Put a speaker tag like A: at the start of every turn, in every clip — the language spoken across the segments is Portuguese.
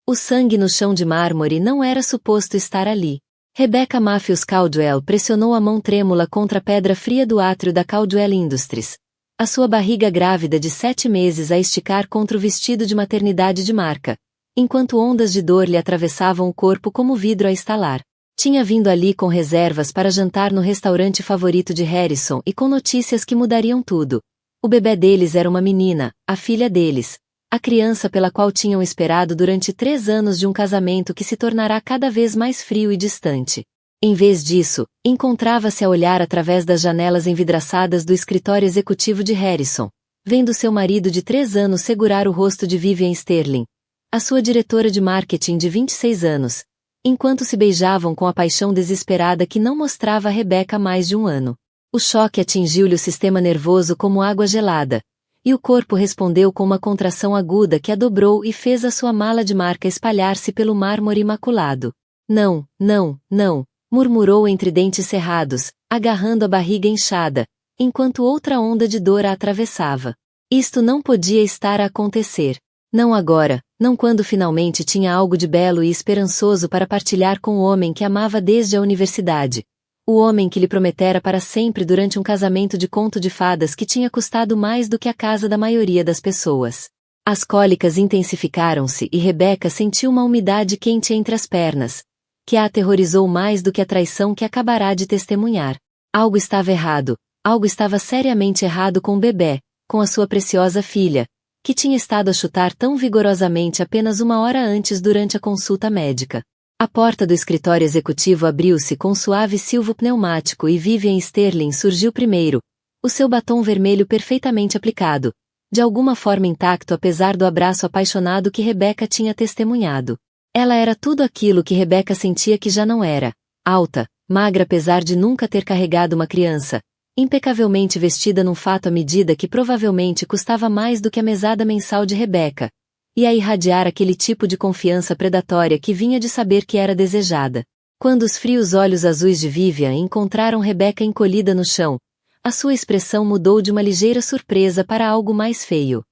A: O sangue no chão de mármore não era suposto estar ali. Rebecca Matthews Caldwell pressionou a mão trêmula contra a pedra fria do átrio da Caldwell Industries. A sua barriga grávida de 7 meses a esticar contra o vestido de maternidade de marca, enquanto ondas de dor lhe atravessavam o corpo como vidro a estalar. Tinha vindo ali com reservas para jantar no restaurante favorito de Harrison e com notícias que mudariam tudo. O bebê deles era uma menina, a filha deles, a criança pela qual tinham esperado durante 3 anos de um casamento que se tornará cada vez mais frio e distante. Em vez disso, encontrava-se a olhar através das janelas envidraçadas do escritório executivo de Harrison, vendo seu marido de 3 anos segurar o rosto de Vivian Sterling, a sua diretora de marketing de 26 anos, enquanto se beijavam com a paixão desesperada que não mostrava a Rebecca há mais de um ano. O choque atingiu-lhe o sistema nervoso como água gelada, e o corpo respondeu com uma contração aguda que a dobrou e fez a sua mala de marca espalhar-se pelo mármore imaculado. Não, não, não, murmurou entre dentes cerrados, agarrando a barriga inchada, enquanto outra onda de dor a atravessava. Isto não podia estar a acontecer. Não agora, não quando finalmente tinha algo de belo e esperançoso para partilhar com o homem que amava desde a universidade. O homem que lhe prometera para sempre durante um casamento de conto de fadas que tinha custado mais do que a casa da maioria das pessoas. As cólicas intensificaram-se e Rebecca sentiu uma umidade quente entre as pernas, que a aterrorizou mais do que a traição que acabará de testemunhar. Algo estava errado, algo estava seriamente errado com o bebê, com a sua preciosa filha, que tinha estado a chutar tão vigorosamente apenas 1 hora antes durante a consulta médica. A porta do escritório executivo abriu-se com suave silvo pneumático e Vivian Sterling surgiu primeiro, o seu batom vermelho perfeitamente aplicado, de alguma forma intacto apesar do abraço apaixonado que Rebecca tinha testemunhado. Ela era tudo aquilo que Rebecca sentia que já não era, alta, magra apesar de nunca ter carregado uma criança, impecavelmente vestida num fato à medida que provavelmente custava mais do que a mesada mensal de Rebecca, e a irradiar aquele tipo de confiança predatória que vinha de saber que era desejada. Quando os frios olhos azuis de Vivian encontraram Rebecca encolhida no chão, a sua expressão mudou de uma ligeira surpresa para algo mais feio.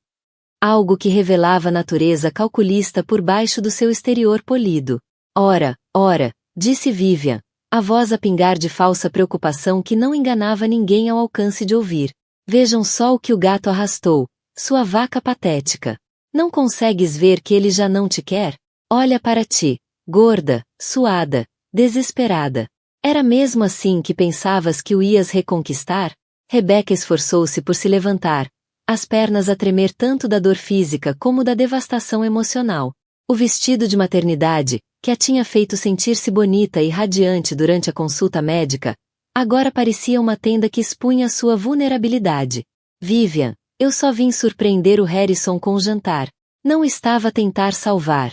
A: Algo que revelava a natureza calculista por baixo do seu exterior polido. Ora, disse Vivian, a voz a pingar de falsa preocupação que não enganava ninguém ao alcance de ouvir. Vejam só o que o gato arrastou, sua vaca patética. Não consegues ver que ele já não te quer? Olha para ti, gorda, suada, desesperada. Era mesmo assim que pensavas que o ias reconquistar? Rebecca esforçou-se por se levantar, as pernas a tremer tanto da dor física como da devastação emocional. O vestido de maternidade, que a tinha feito sentir-se bonita e radiante durante a consulta médica, agora parecia uma tenda que expunha sua vulnerabilidade. Vivian, eu só vim surpreender o Harrison com o jantar. Não estava a tentar salvar.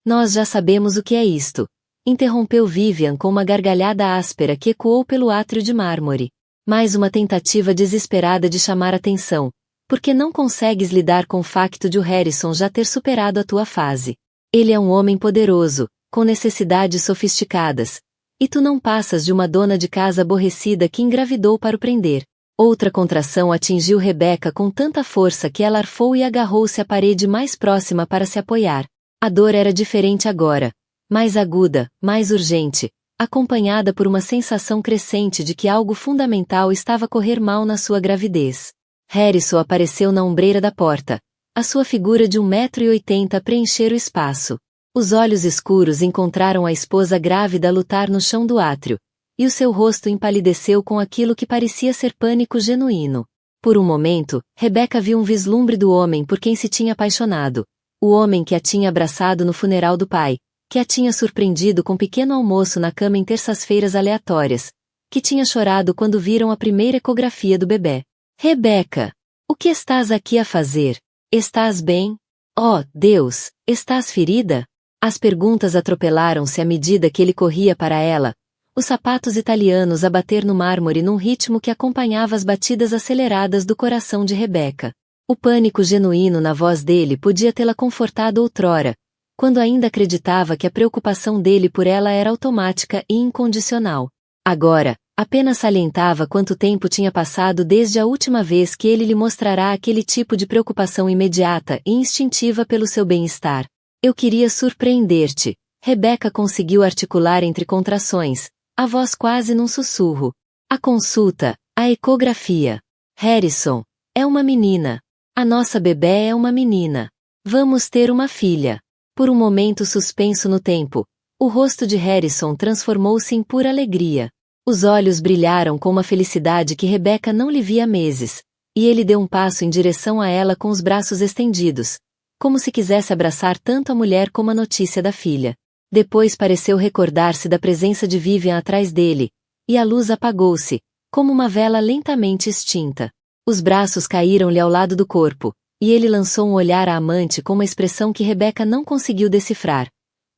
A: Nós já sabemos o que é isto, interrompeu Vivian com uma gargalhada áspera que ecoou pelo átrio de mármore. Mais uma tentativa desesperada de chamar atenção. Porque não consegues lidar com o facto de o Harrison já ter superado a tua fase. Ele é um homem poderoso, com necessidades sofisticadas. E tu não passas de uma dona de casa aborrecida que engravidou para o prender. Outra contração atingiu Rebecca com tanta força que ela arfou e agarrou-se à parede mais próxima para se apoiar. A dor era diferente agora. Mais aguda, mais urgente, acompanhada por uma sensação crescente de que algo fundamental estava a correr mal na sua gravidez. Harrison apareceu na ombreira da porta, a sua figura de 1,80 m a preencher o espaço. Os olhos escuros encontraram a esposa grávida a lutar no chão do átrio, e o seu rosto empalideceu com aquilo que parecia ser pânico genuíno. Por um momento, Rebecca viu um vislumbre do homem por quem se tinha apaixonado, o homem que a tinha abraçado no funeral do pai, que a tinha surpreendido com pequeno almoço na cama em terças-feiras aleatórias, que tinha chorado quando viram a primeira ecografia do bebê. Rebecca, o que estás aqui a fazer? Estás bem? Oh, Deus, estás ferida? As perguntas atropelaram-se à medida que ele corria para ela, os sapatos italianos a bater no mármore num ritmo que acompanhava as batidas aceleradas do coração de Rebecca. O pânico genuíno na voz dele podia tê-la confortado outrora, quando ainda acreditava que a preocupação dele por ela era automática e incondicional. Agora, apenas salientava quanto tempo tinha passado desde a última vez que ele lhe mostrará aquele tipo de preocupação imediata e instintiva pelo seu bem-estar. Eu queria surpreender-te. Rebecca conseguiu articular entre contrações, a voz quase num sussurro. A consulta, a ecografia. Harrison, é uma menina. A nossa bebê é uma menina. Vamos ter uma filha. Por um momento suspenso no tempo, o rosto de Harrison transformou-se em pura alegria. Os olhos brilharam com uma felicidade que Rebecca não lhe via há meses, e ele deu um passo em direção a ela com os braços estendidos, como se quisesse abraçar tanto a mulher como a notícia da filha. Depois pareceu recordar-se da presença de Vivian atrás dele, e a luz apagou-se, como uma vela lentamente extinta. Os braços caíram-lhe ao lado do corpo, e ele lançou um olhar à amante com uma expressão que Rebecca não conseguiu decifrar.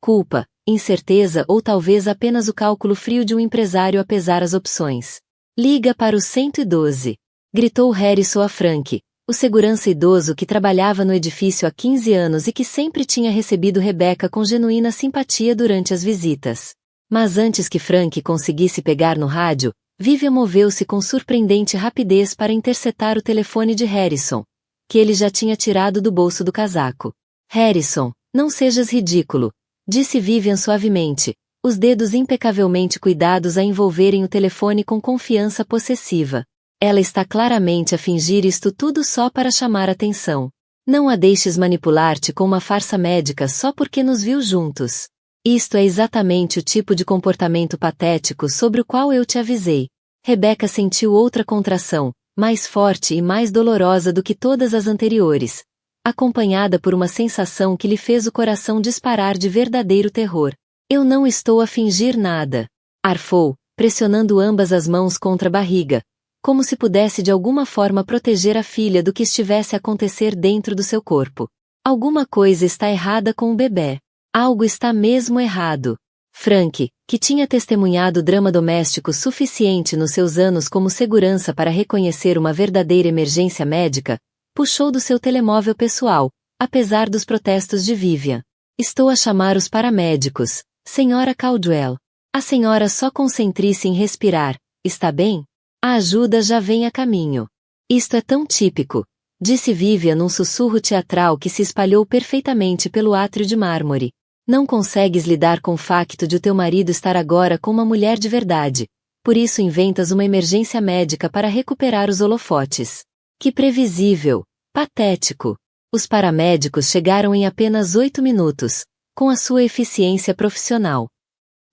A: Culpa, incerteza ou talvez apenas o cálculo frio de um empresário a pesar as opções. Liga para o 112. Gritou Harrison a Frank, o segurança idoso que trabalhava no edifício há 15 anos e que sempre tinha recebido Rebecca com genuína simpatia durante as visitas. Mas antes que Frank conseguisse pegar no rádio, Vivian moveu-se com surpreendente rapidez para interceptar o telefone de Harrison, que ele já tinha tirado do bolso do casaco. Harrison, não sejas ridículo, disse Vivian suavemente, os dedos impecavelmente cuidados a envolverem o telefone com confiança possessiva. Ela está claramente a fingir isto tudo só para chamar atenção. Não a deixes manipular-te com uma farsa médica só porque nos viu juntos. Isto é exatamente o tipo de comportamento patético sobre o qual eu te avisei. Rebecca sentiu outra contração, mais forte e mais dolorosa do que todas as anteriores, acompanhada por uma sensação que lhe fez o coração disparar de verdadeiro terror. Eu não estou a fingir nada. Arfou, pressionando ambas as mãos contra a barriga, como se pudesse de alguma forma proteger a filha do que estivesse a acontecer dentro do seu corpo. Alguma coisa está errada com o bebê. Algo está mesmo errado. Frank, que tinha testemunhado drama doméstico suficiente nos seus anos como segurança para reconhecer uma verdadeira emergência médica, puxou do seu telemóvel pessoal, apesar dos protestos de Vivian. Estou a chamar os paramédicos, Sra. Caldwell. A senhora só concentre-se em respirar, está bem? A ajuda já vem a caminho. Isto é tão típico, disse Vivian num sussurro teatral que se espalhou perfeitamente pelo átrio de mármore. Não consegues lidar com o facto de o teu marido estar agora com uma mulher de verdade, por isso inventas uma emergência médica para recuperar os holofotes. Que previsível, patético. Os paramédicos chegaram em apenas 8 minutos, com a sua eficiência profissional.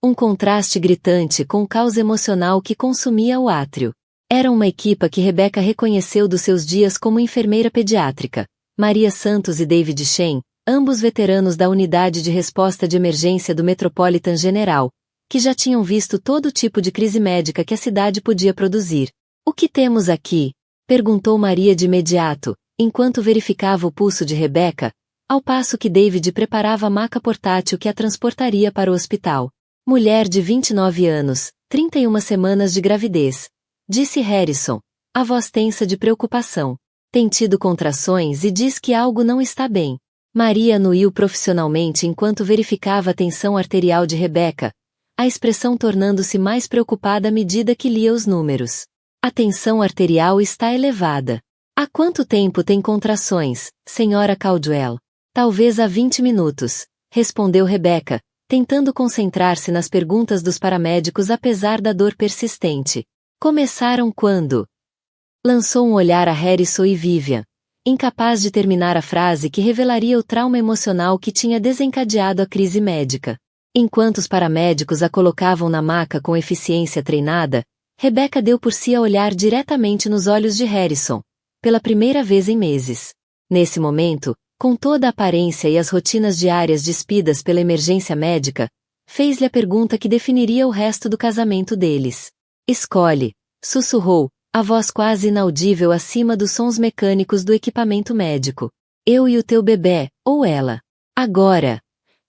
A: Um contraste gritante com o caos emocional que consumia o átrio. Era uma equipa que Rebecca reconheceu dos seus dias como enfermeira pediátrica, Maria Santos e David Shen, ambos veteranos da unidade de resposta de emergência do Metropolitan General, que já tinham visto todo tipo de crise médica que a cidade podia produzir. O que temos aqui? Perguntou Maria de imediato, enquanto verificava o pulso de Rebecca, ao passo que David preparava a maca portátil que a transportaria para o hospital. Mulher de 29 anos, 31 semanas de gravidez, disse Harrison, a voz tensa de preocupação. Tem tido contrações e diz que algo não está bem. Maria anuiu profissionalmente enquanto verificava a tensão arterial de Rebecca, a expressão tornando-se mais preocupada à medida que lia os números. A tensão arterial está elevada. Há quanto tempo tem contrações, Sra. Caldwell? Talvez há 20 minutos, respondeu Rebecca, tentando concentrar-se nas perguntas dos paramédicos apesar da dor persistente. Começaram quando? Lançou um olhar a Harrison e Vivian, incapaz de terminar a frase que revelaria o trauma emocional que tinha desencadeado a crise médica. Enquanto os paramédicos a colocavam na maca com eficiência treinada, Rebecca deu por si a olhar diretamente nos olhos de Harrison, pela primeira vez em meses. Nesse momento, com toda a aparência e as rotinas diárias despidas pela emergência médica, fez-lhe a pergunta que definiria o resto do casamento deles. Escolhe, sussurrou, a voz quase inaudível acima dos sons mecânicos do equipamento médico. Eu e o teu bebê, ou ela. Agora.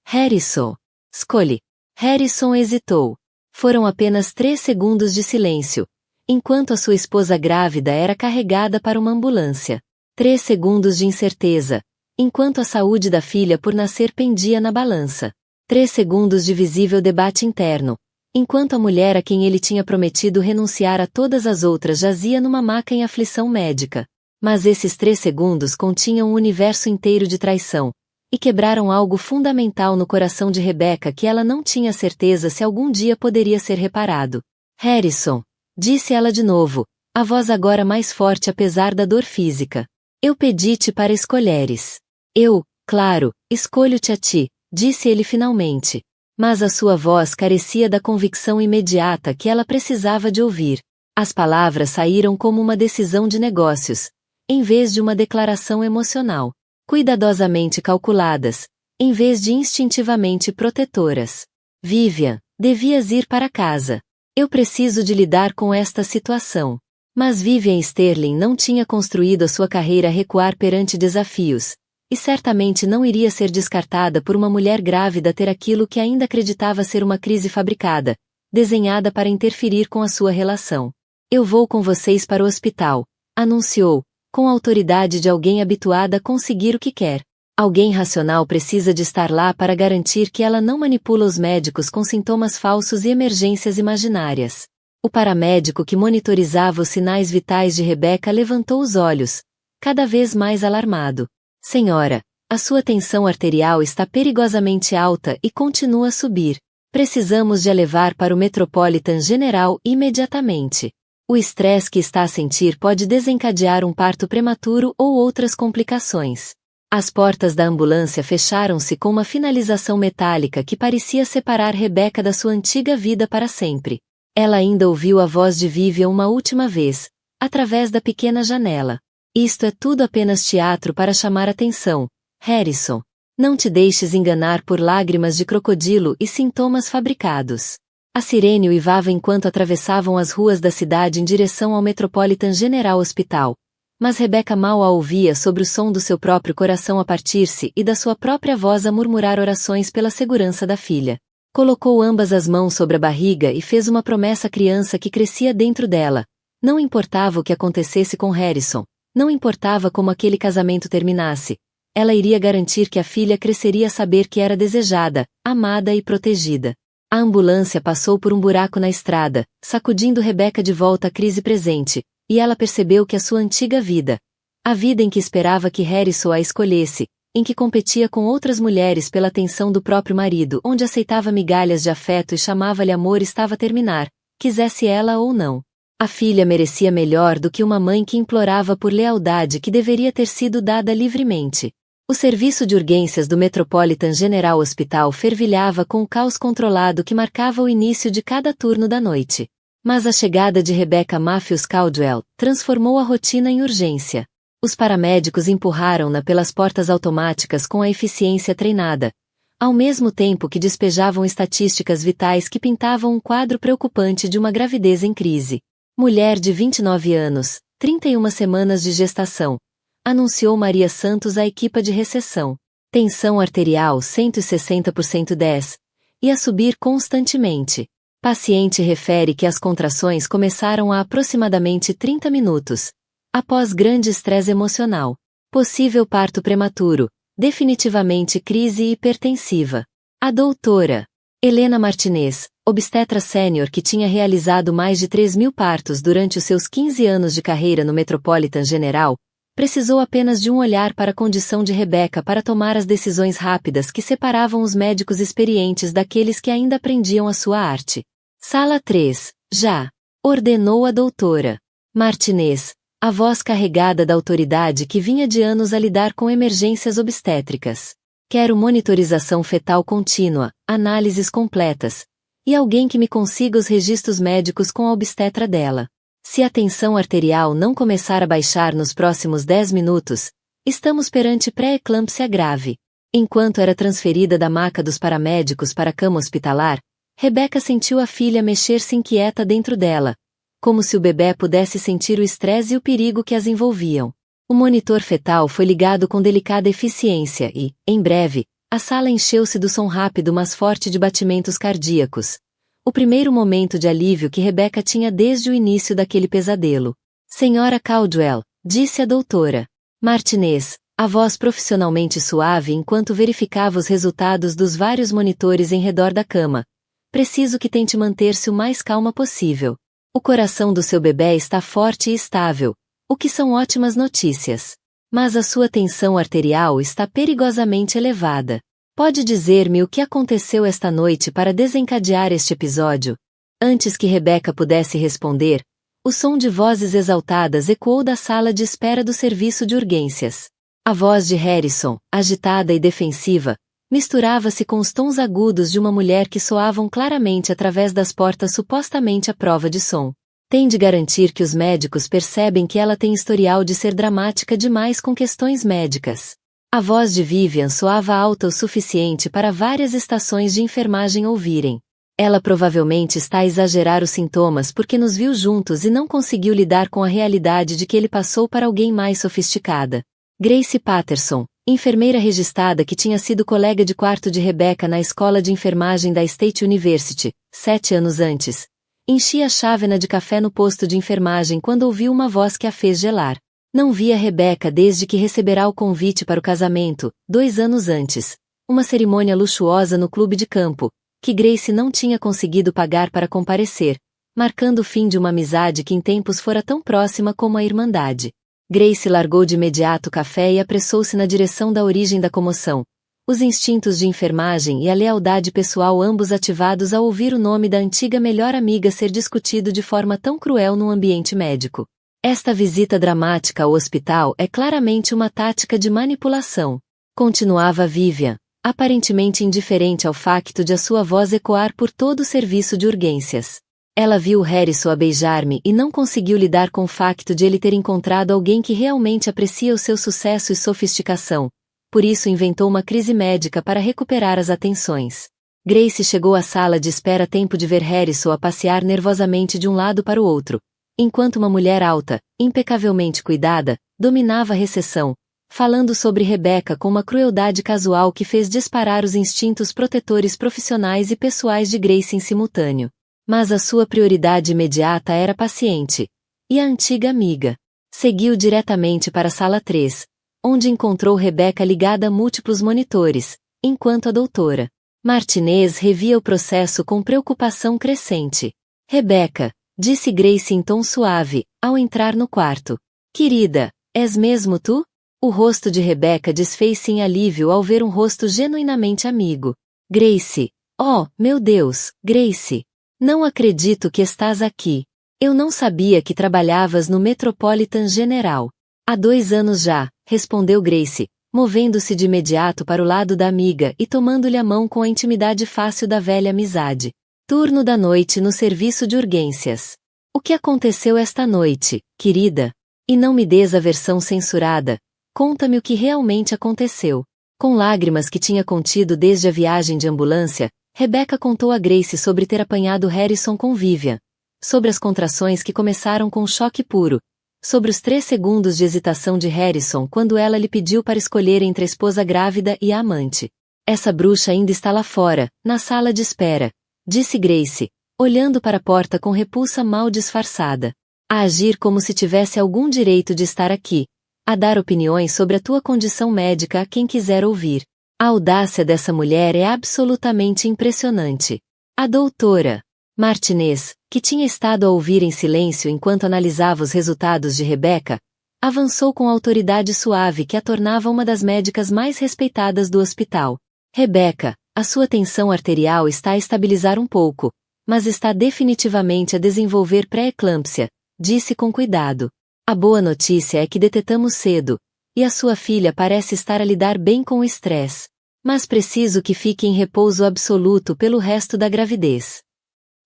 A: Harrison. Escolhe. Harrison hesitou. Foram apenas 3 segundos de silêncio, enquanto a sua esposa grávida era carregada para uma ambulância. 3 segundos de incerteza, enquanto a saúde da filha por nascer pendia na balança. 3 segundos de visível debate interno, enquanto a mulher a quem ele tinha prometido renunciar a todas as outras jazia numa maca em aflição médica. Mas esses 3 segundos continham um universo inteiro de traição, e quebraram algo fundamental no coração de Rebecca que ela não tinha certeza se algum dia poderia ser reparado. Harrison, disse ela de novo, a voz agora mais forte apesar da dor física. Eu pedi-te para escolheres. Eu, claro, escolho-te a ti, disse ele finalmente. Mas a sua voz carecia da convicção imediata que ela precisava de ouvir. As palavras saíram como uma decisão de negócios, em vez de uma declaração emocional. Cuidadosamente calculadas, em vez de instintivamente protetoras. Vivian, devias ir para casa. Eu preciso de lidar com esta situação. Mas Vivian Sterling não tinha construído a sua carreira a recuar perante desafios, e certamente não iria ser descartada por uma mulher grávida ter aquilo que ainda acreditava ser uma crise fabricada, desenhada para interferir com a sua relação. Eu vou com vocês para o hospital, anunciou, com a autoridade de alguém habituada a conseguir o que quer. Alguém racional precisa de estar lá para garantir que ela não manipula os médicos com sintomas falsos e emergências imaginárias. O paramédico que monitorizava os sinais vitais de Rebecca levantou os olhos, cada vez mais alarmado. Senhora, a sua tensão arterial está perigosamente alta e continua a subir. Precisamos de a levar para o Metropolitan General imediatamente. O estresse que está a sentir pode desencadear um parto prematuro ou outras complicações. As portas da ambulância fecharam-se com uma finalização metálica que parecia separar Rebecca da sua antiga vida para sempre. Ela ainda ouviu a voz de Vivian uma última vez, através da pequena janela. Isto é tudo apenas teatro para chamar atenção, Harrison. Não te deixes enganar por lágrimas de crocodilo e sintomas fabricados. A sirene uivava enquanto atravessavam as ruas da cidade em direção ao Metropolitan General Hospital, mas Rebecca mal a ouvia sobre o som do seu próprio coração a partir-se e da sua própria voz a murmurar orações pela segurança da filha. Colocou ambas as mãos sobre a barriga e fez uma promessa à criança que crescia dentro dela. Não importava o que acontecesse com Harrison, não importava como aquele casamento terminasse, ela iria garantir que a filha cresceria a saber que era desejada, amada e protegida. A ambulância passou por um buraco na estrada, sacudindo Rebecca de volta à crise presente, e ela percebeu que a sua antiga vida, a vida em que esperava que Harrison a escolhesse, em que competia com outras mulheres pela atenção do próprio marido, onde aceitava migalhas de afeto e chamava-lhe amor, estava a terminar, quisesse ela ou não. A filha merecia melhor do que uma mãe que implorava por lealdade que deveria ter sido dada livremente. O serviço de urgências do Metropolitan General Hospital fervilhava com o caos controlado que marcava o início de cada turno da noite. Mas a chegada de Rebecca Matthews Caldwell transformou a rotina em urgência. Os paramédicos empurraram-na pelas portas automáticas com a eficiência treinada, ao mesmo tempo que despejavam estatísticas vitais que pintavam um quadro preocupante de uma gravidez em crise. Mulher de 29 anos, 31 semanas de gestação, anunciou Maria Santos à equipa de recepção. Tensão arterial 160/10, e a subir constantemente. Paciente refere que as contrações começaram há aproximadamente 30 minutos. Após grande estresse emocional. Possível parto prematuro. Definitivamente crise hipertensiva. A doutora Helena Martinez, obstetra sênior que tinha realizado mais de 3.000 partos durante os seus 15 anos de carreira no Metropolitan General, precisou apenas de um olhar para a condição de Rebecca para tomar as decisões rápidas que separavam os médicos experientes daqueles que ainda aprendiam a sua arte. Sala 3, já, ordenou a doutora Martinez, a voz carregada da autoridade que vinha de anos a lidar com emergências obstétricas. Quero monitorização fetal contínua, análises completas, e alguém que me consiga os registros médicos com a obstetra dela. Se a tensão arterial não começar a baixar nos próximos 10 minutos, estamos perante pré-eclâmpsia grave. Enquanto era transferida da maca dos paramédicos para a cama hospitalar, Rebecca sentiu a filha mexer-se inquieta dentro dela, como se o bebê pudesse sentir o estresse e o perigo que as envolviam. O monitor fetal foi ligado com delicada eficiência e, em breve, a sala encheu-se do som rápido mas forte de batimentos cardíacos. O primeiro momento de alívio que Rebecca tinha desde o início daquele pesadelo. Senhora Caldwell, disse a doutora Martinez, a voz profissionalmente suave enquanto verificava os resultados dos vários monitores em redor da cama. Preciso que tente manter-se o mais calma possível. O coração do seu bebê está forte e estável, o que são ótimas notícias. Mas a sua tensão arterial está perigosamente elevada. Pode dizer-me o que aconteceu esta noite para desencadear este episódio? Antes que Rebecca pudesse responder, o som de vozes exaltadas ecoou da sala de espera do serviço de urgências. A voz de Harrison, agitada e defensiva, misturava-se com os tons agudos de uma mulher que soavam claramente através das portas supostamente à prova de som. Tem de garantir que os médicos percebem que ela tem historial de ser dramática demais com questões médicas. A voz de Vivian soava alta o suficiente para várias estações de enfermagem ouvirem. Ela provavelmente está a exagerar os sintomas porque nos viu juntos e não conseguiu lidar com a realidade de que ele passou para alguém mais sofisticada. Grace Patterson, enfermeira registrada que tinha sido colega de quarto de Rebecca na escola de enfermagem da State University, 7 anos antes, enchia a chávena de café no posto de enfermagem quando ouviu uma voz que a fez gelar. Não via Rebecca desde que receberá o convite para o casamento, 2 anos antes, uma cerimônia luxuosa no clube de campo, que Grace não tinha conseguido pagar para comparecer, marcando o fim de uma amizade que em tempos fora tão próxima como a irmandade. Grace largou de imediato o café e apressou-se na direção da origem da comoção. Os instintos de enfermagem e a lealdade pessoal ambos ativados ao ouvir o nome da antiga melhor amiga ser discutido de forma tão cruel num ambiente médico. Esta visita dramática ao hospital é claramente uma tática de manipulação. Continuava Vivian, aparentemente indiferente ao facto de a sua voz ecoar por todo o serviço de urgências. Ela viu Harrison a beijar-me e não conseguiu lidar com o facto de ele ter encontrado alguém que realmente aprecia o seu sucesso e sofisticação. Por isso inventou uma crise médica para recuperar as atenções. Grace chegou à sala de espera a tempo de ver Harrison a passear nervosamente de um lado para o outro, enquanto uma mulher alta, impecavelmente cuidada, dominava a recepção, falando sobre Rebecca com uma crueldade casual que fez disparar os instintos protetores profissionais e pessoais de Grace em simultâneo. Mas a sua prioridade imediata era paciente. E a antiga amiga. Seguiu diretamente para a sala 3, onde encontrou Rebecca ligada a múltiplos monitores, enquanto a doutora Martinez revia o processo com preocupação crescente. Rebecca, disse Grace em tom suave, ao entrar no quarto. Querida, és mesmo tu? O rosto de Rebecca desfez-se em alívio ao ver um rosto genuinamente amigo. Grace. Oh, meu Deus, Grace. Não acredito que estás aqui. Eu não sabia que trabalhavas no Metropolitan General. Há 2 anos já, respondeu Grace, movendo-se de imediato para o lado da amiga e tomando-lhe a mão com a intimidade fácil da velha amizade. Turno da noite no serviço de urgências. O que aconteceu esta noite, querida? E não me des a versão censurada. Conta-me o que realmente aconteceu. Com lágrimas que tinha contido desde a viagem de ambulância, Rebecca contou a Grace sobre ter apanhado Harrison com Vivian, sobre as contrações que começaram com um choque puro, sobre os 3 segundos de hesitação de Harrison quando ela lhe pediu para escolher entre a esposa grávida e a amante. Essa bruxa ainda está lá fora, na sala de espera, disse Grace, olhando para a porta com repulsa mal disfarçada. A agir como se tivesse algum direito de estar aqui, a dar opiniões sobre a tua condição médica a quem quiser ouvir. A audácia dessa mulher é absolutamente impressionante. A doutora Martinez, que tinha estado a ouvir em silêncio enquanto analisava os resultados de Rebecca, avançou com autoridade suave que a tornava uma das médicas mais respeitadas do hospital. Rebecca, a sua tensão arterial está a estabilizar um pouco, mas está definitivamente a desenvolver pré-eclâmpsia, disse com cuidado. A boa notícia é que detetamos cedo, e a sua filha parece estar a lidar bem com o estresse. Mas preciso que fique em repouso absoluto pelo resto da gravidez.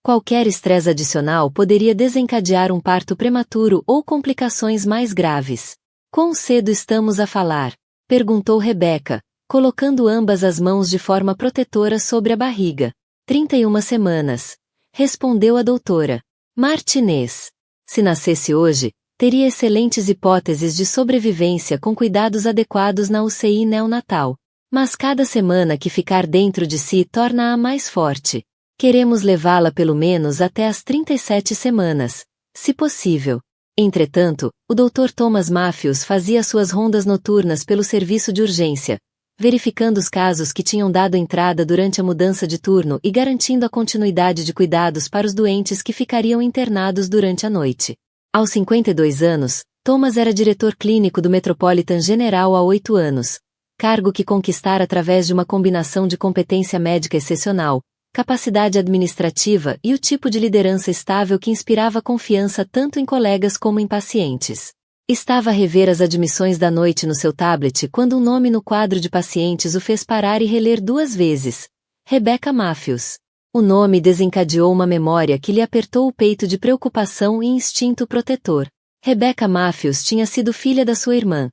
A: Qualquer estresse adicional poderia desencadear um parto prematuro ou complicações mais graves. Quão cedo estamos a falar? Perguntou Rebecca, colocando ambas as mãos de forma protetora sobre a barriga. 31 semanas. Respondeu a doutora Martinez. Se nascesse hoje, teria excelentes hipóteses de sobrevivência com cuidados adequados na UCI neonatal. Mas cada semana que ficar dentro de si torna-a mais forte. Queremos levá-la pelo menos até as 37 semanas, se possível. Entretanto, o Dr. Thomas Matthews fazia suas rondas noturnas pelo serviço de urgência, verificando os casos que tinham dado entrada durante a mudança de turno e garantindo a continuidade de cuidados para os doentes que ficariam internados durante a noite. Aos 52 anos, Thomas era diretor clínico do Metropolitan General há 8 anos, cargo que conquistara através de uma combinação de competência médica excepcional, capacidade administrativa e o tipo de liderança estável que inspirava confiança tanto em colegas como em pacientes. Estava a rever as admissões da noite no seu tablet quando um nome no quadro de pacientes o fez parar e reler 2 vezes. Rebecca Matthews. O nome desencadeou uma memória que lhe apertou o peito de preocupação e instinto protetor. Rebecca Matthews tinha sido filha da sua irmã,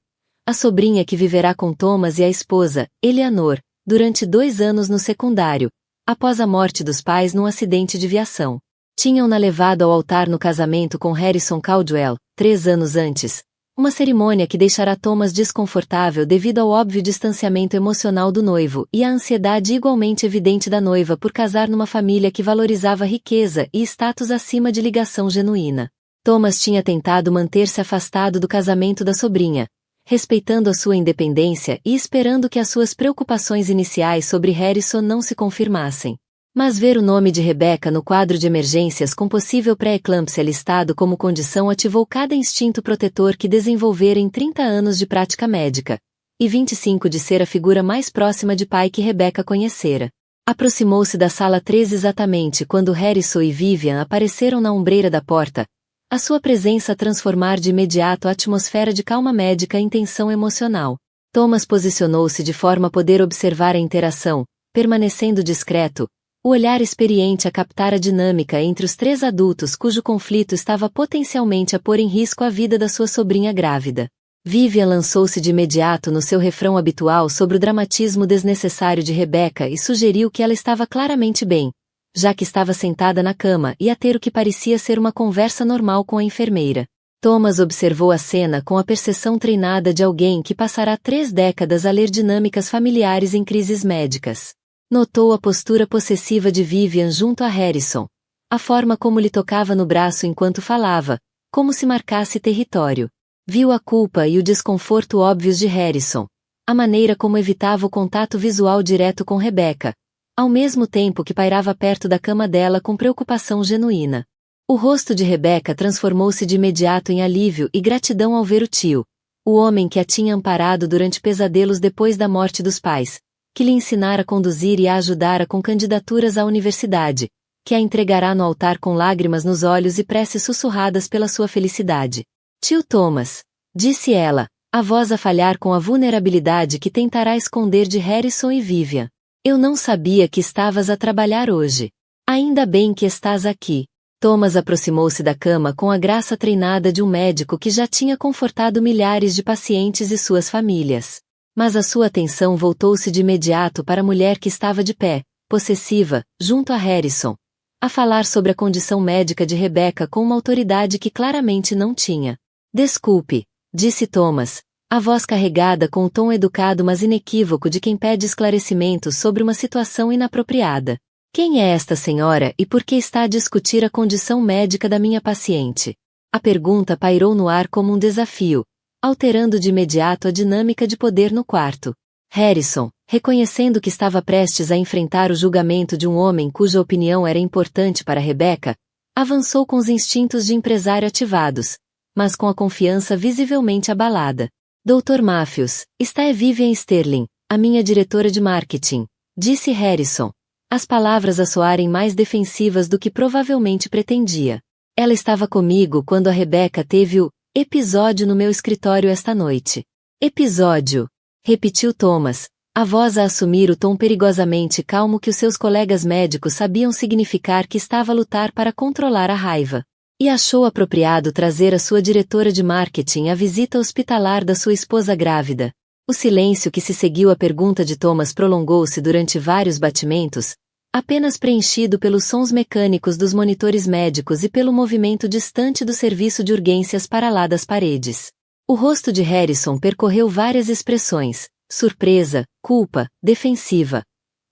A: a sobrinha que viverá com Thomas e a esposa, Eleanor, durante 2 anos no secundário, após a morte dos pais num acidente de viação. Tinham-na levado ao altar no casamento com Harrison Caldwell, 3 anos antes, uma cerimônia que deixará Thomas desconfortável devido ao óbvio distanciamento emocional do noivo e à ansiedade igualmente evidente da noiva por casar numa família que valorizava riqueza e status acima de ligação genuína. Thomas tinha tentado manter-se afastado do casamento da sobrinha, respeitando a sua independência e esperando que as suas preocupações iniciais sobre Harrison não se confirmassem. Mas ver o nome de Rebecca no quadro de emergências com possível pré-eclâmpsia listado como condição ativou cada instinto protetor que desenvolvera em 30 anos de prática médica, e 25 de ser a figura mais próxima de pai que Rebecca conhecera. Aproximou-se da sala 13 exatamente quando Harrison e Vivian apareceram na ombreira da porta, a sua presença a transformar de imediato a atmosfera de calma médica em tensão emocional. Thomas posicionou-se de forma a poder observar a interação, permanecendo discreto, o olhar experiente a captar a dinâmica entre os 3 adultos cujo conflito estava potencialmente a pôr em risco a vida da sua sobrinha grávida. Vivian lançou-se de imediato no seu refrão habitual sobre o dramatismo desnecessário de Rebecca e sugeriu que ela estava claramente bem, já que estava sentada na cama e a ter o que parecia ser uma conversa normal com a enfermeira. Thomas observou a cena com a percepção treinada de alguém que passará 3 décadas a ler dinâmicas familiares em crises médicas. Notou a postura possessiva de Vivian junto a Harrison, a forma como lhe tocava no braço enquanto falava, como se marcasse território. Viu a culpa e o desconforto óbvios de Harrison, a maneira como evitava o contato visual direto com Rebecca, ao mesmo tempo que pairava perto da cama dela com preocupação genuína. O rosto de Rebecca transformou-se de imediato em alívio e gratidão ao ver o tio, o homem que a tinha amparado durante pesadelos depois da morte dos pais, que lhe ensinara a conduzir e a ajudara com candidaturas à universidade, que a entregará no altar com lágrimas nos olhos e preces sussurradas pela sua felicidade. Tio Thomas, disse ela, a voz a falhar com a vulnerabilidade que tentará esconder de Harrison e Vivian. Eu não sabia que estavas a trabalhar hoje. Ainda bem que estás aqui. Thomas aproximou-se da cama com a graça treinada de um médico que já tinha confortado milhares de pacientes e suas famílias. Mas a sua atenção voltou-se de imediato para a mulher que estava de pé, possessiva, junto a Harrison, a falar sobre a condição médica de Rebecca com uma autoridade que claramente não tinha. Desculpe, disse Thomas, a voz carregada com o tom educado mas inequívoco de quem pede esclarecimentos sobre uma situação inapropriada. Quem é esta senhora e por que está a discutir a condição médica da minha paciente? A pergunta pairou no ar como um desafio, alterando de imediato a dinâmica de poder no quarto. Harrison, reconhecendo que estava prestes a enfrentar o julgamento de um homem cuja opinião era importante para Rebecca, avançou com os instintos de empresário ativados, mas com a confiança visivelmente abalada. Dr. Matthews, está é Vivian Sterling, a minha diretora de marketing, disse Harrison, as palavras a soarem mais defensivas do que provavelmente pretendia. Ela estava comigo quando a Rebecca teve o episódio no meu escritório esta noite. Episódio, repetiu Thomas, a voz a assumir o tom perigosamente calmo que os seus colegas médicos sabiam significar que estava a lutar para controlar a raiva. E achou apropriado trazer a sua diretora de marketing à visita hospitalar da sua esposa grávida. O silêncio que se seguiu à pergunta de Thomas prolongou-se durante vários batimentos, apenas preenchido pelos sons mecânicos dos monitores médicos e pelo movimento distante do serviço de urgências para lá das paredes. O rosto de Harrison percorreu várias expressões, surpresa, culpa, defensiva,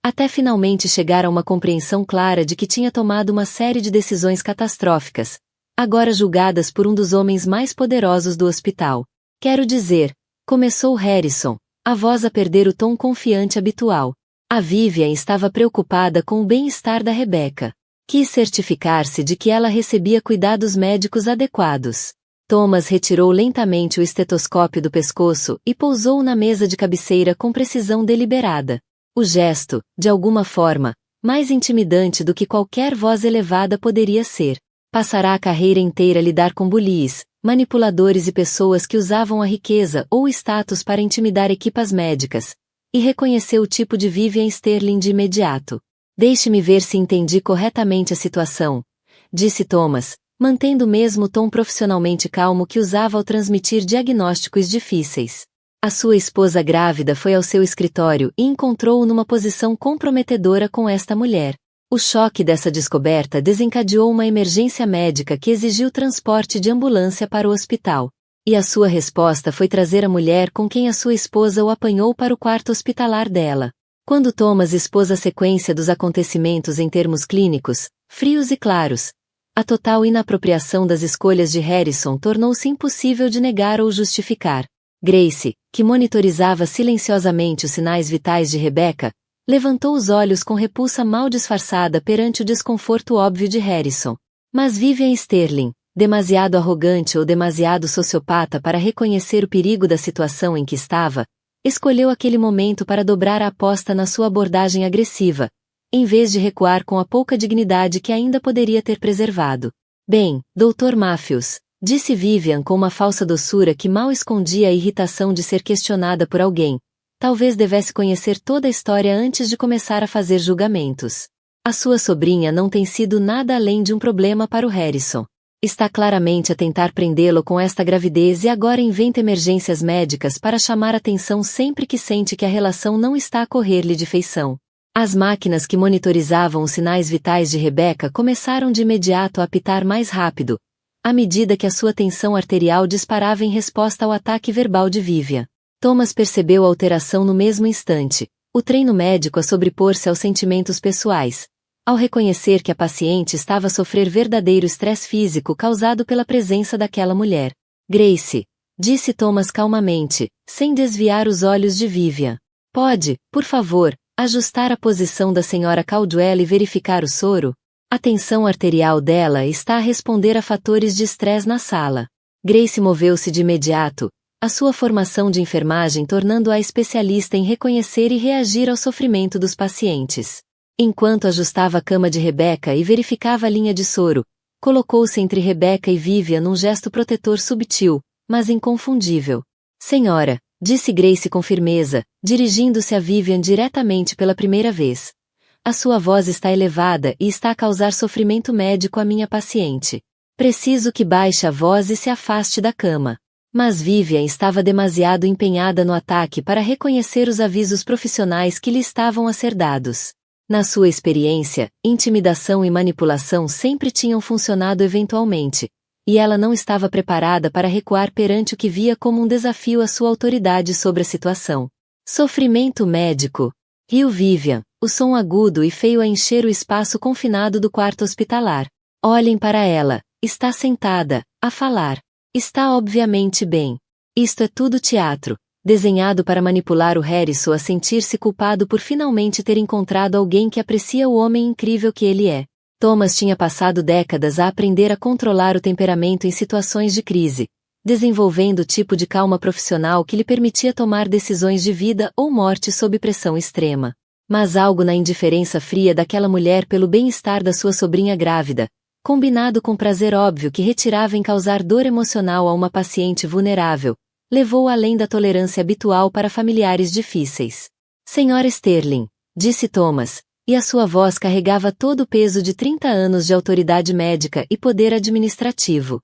A: até finalmente chegar a uma compreensão clara de que tinha tomado uma série de decisões catastróficas, agora julgadas por um dos homens mais poderosos do hospital. Quero dizer, começou Harrison, a voz a perder o tom confiante habitual. A Vivian estava preocupada com o bem-estar da Rebecca. Quis certificar-se de que ela recebia cuidados médicos adequados. Thomas retirou lentamente o estetoscópio do pescoço e pousou na mesa de cabeceira com precisão deliberada. O gesto, de alguma forma, mais intimidante do que qualquer voz elevada poderia ser. Passará a carreira inteira a lidar com bullies, manipuladores e pessoas que usavam a riqueza ou o status para intimidar equipas médicas. E reconheceu o tipo de Vivian Sterling de imediato. Deixe-me ver se entendi corretamente a situação, disse Thomas, mantendo o mesmo tom profissionalmente calmo que usava ao transmitir diagnósticos difíceis. A sua esposa grávida foi ao seu escritório e encontrou-o numa posição comprometedora com esta mulher. O choque dessa descoberta desencadeou uma emergência médica que exigiu transporte de ambulância para o hospital. E a sua resposta foi trazer a mulher com quem a sua esposa o apanhou para o quarto hospitalar dela. Quando Thomas expôs a sequência dos acontecimentos em termos clínicos, frios e claros, a total inapropriação das escolhas de Harrison tornou-se impossível de negar ou justificar. Grace, que monitorizava silenciosamente os sinais vitais de Rebecca, levantou os olhos com repulsa mal disfarçada perante o desconforto óbvio de Harrison. Mas Vivian Sterling, demasiado arrogante ou demasiado sociopata para reconhecer o perigo da situação em que estava, escolheu aquele momento para dobrar a aposta na sua abordagem agressiva, em vez de recuar com a pouca dignidade que ainda poderia ter preservado. Bem, Dr. Matthews, disse Vivian com uma falsa doçura que mal escondia a irritação de ser questionada por alguém. Talvez devesse conhecer toda a história antes de começar a fazer julgamentos. A sua sobrinha não tem sido nada além de um problema para o Harrison. Está claramente a tentar prendê-lo com esta gravidez e agora inventa emergências médicas para chamar atenção sempre que sente que a relação não está a correr-lhe de feição. As máquinas que monitorizavam os sinais vitais de Rebecca começaram de imediato a apitar mais rápido, à medida que a sua tensão arterial disparava em resposta ao ataque verbal de Vivian. Thomas percebeu a alteração no mesmo instante, o treino médico a sobrepor-se aos sentimentos pessoais, ao reconhecer que a paciente estava a sofrer verdadeiro estresse físico causado pela presença daquela mulher. Grace, disse Thomas calmamente, sem desviar os olhos de Vivian. Pode, por favor, ajustar a posição da Sra. Caldwell e verificar o soro? A tensão arterial dela está a responder a fatores de estresse na sala. Grace moveu-se de imediato, a sua formação de enfermagem tornando-a especialista em reconhecer e reagir ao sofrimento dos pacientes. Enquanto ajustava a cama de Rebecca e verificava a linha de soro, colocou-se entre Rebecca e Vivian num gesto protetor subtil, mas inconfundível. Senhora, disse Grace com firmeza, dirigindo-se a Vivian diretamente pela primeira vez. A sua voz está elevada e está a causar sofrimento médico à minha paciente. Preciso que baixe a voz e se afaste da cama. Mas Vivian estava demasiado empenhada no ataque para reconhecer os avisos profissionais que lhe estavam a ser dados. Na sua experiência, intimidação e manipulação sempre tinham funcionado eventualmente, e ela não estava preparada para recuar perante o que via como um desafio à sua autoridade sobre a situação. Sofrimento médico, riu Vivian, o som agudo e feio a encher o espaço confinado do quarto hospitalar. Olhem para ela, está sentada, a falar. Está obviamente bem. Isto é tudo teatro, desenhado para manipular o Harrison a sentir-se culpado por finalmente ter encontrado alguém que aprecia o homem incrível que ele é. Thomas tinha passado décadas a aprender a controlar o temperamento em situações de crise, desenvolvendo o tipo de calma profissional que lhe permitia tomar decisões de vida ou morte sob pressão extrema. Mas algo na indiferença fria daquela mulher pelo bem-estar da sua sobrinha grávida, combinado com prazer óbvio que retirava em causar dor emocional a uma paciente vulnerável, levou além da tolerância habitual para familiares difíceis. Senhora Sterling, disse Thomas, e a sua voz carregava todo o peso de 30 anos de autoridade médica e poder administrativo.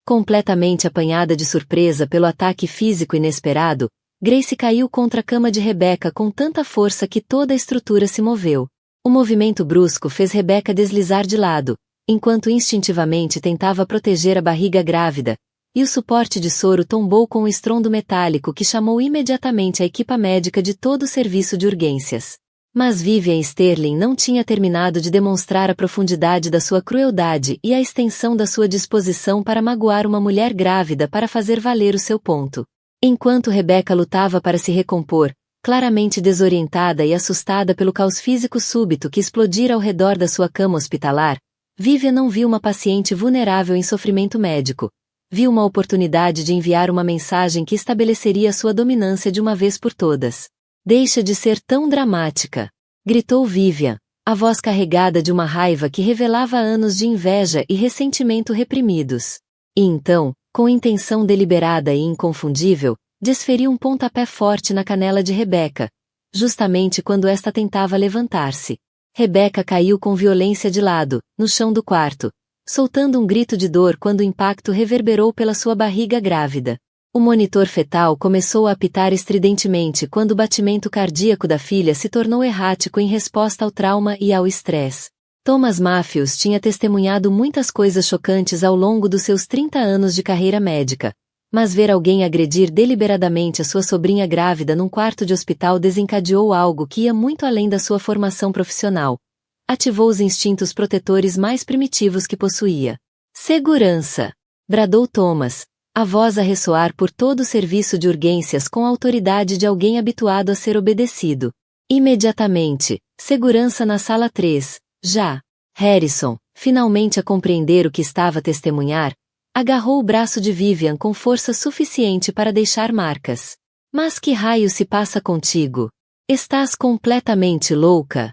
A: Completamente apanhada de surpresa pelo ataque físico inesperado, Grace caiu contra a cama de Rebecca com tanta força que toda a estrutura se moveu. O movimento brusco fez Rebecca deslizar de lado, enquanto instintivamente tentava proteger a barriga grávida, e o suporte de soro tombou com um estrondo metálico que chamou imediatamente a equipa médica de todo o serviço de urgências. Mas Vivian Sterling não tinha terminado de demonstrar a profundidade da sua crueldade e a extensão da sua disposição para magoar uma mulher grávida para fazer valer o seu ponto. Enquanto Rebecca lutava para se recompor, claramente desorientada e assustada pelo caos físico súbito que explodira ao redor da sua cama hospitalar, Vivian não viu uma paciente vulnerável em sofrimento médico. Viu uma oportunidade de enviar uma mensagem que estabeleceria sua dominância de uma vez por todas. Deixa de ser tão dramática, gritou Vivian, a voz carregada de uma raiva que revelava anos de inveja e ressentimento reprimidos. E então, com intenção deliberada e inconfundível, desferiu um pontapé forte na canela de Rebeca, justamente quando esta tentava levantar-se. Rebeca caiu com violência de lado, no chão do quarto, soltando um grito de dor quando o impacto reverberou pela sua barriga grávida. O monitor fetal começou a apitar estridentemente quando o batimento cardíaco da filha se tornou errático em resposta ao trauma e ao estresse. Thomas Matthews tinha testemunhado muitas coisas chocantes ao longo dos seus 30 anos de carreira médica, mas ver alguém agredir deliberadamente a sua sobrinha grávida num quarto de hospital desencadeou algo que ia muito além da sua formação profissional. Ativou os instintos protetores mais primitivos que possuía. Segurança! Bradou Thomas, a voz a ressoar por todo o serviço de urgências com a autoridade de alguém habituado a ser obedecido. Imediatamente, segurança na sala 3, já. Harrison, finalmente a compreender o que estava a testemunhar, agarrou o braço de Vivian com força suficiente para deixar marcas. Mas que raio se passa contigo? Estás completamente louca?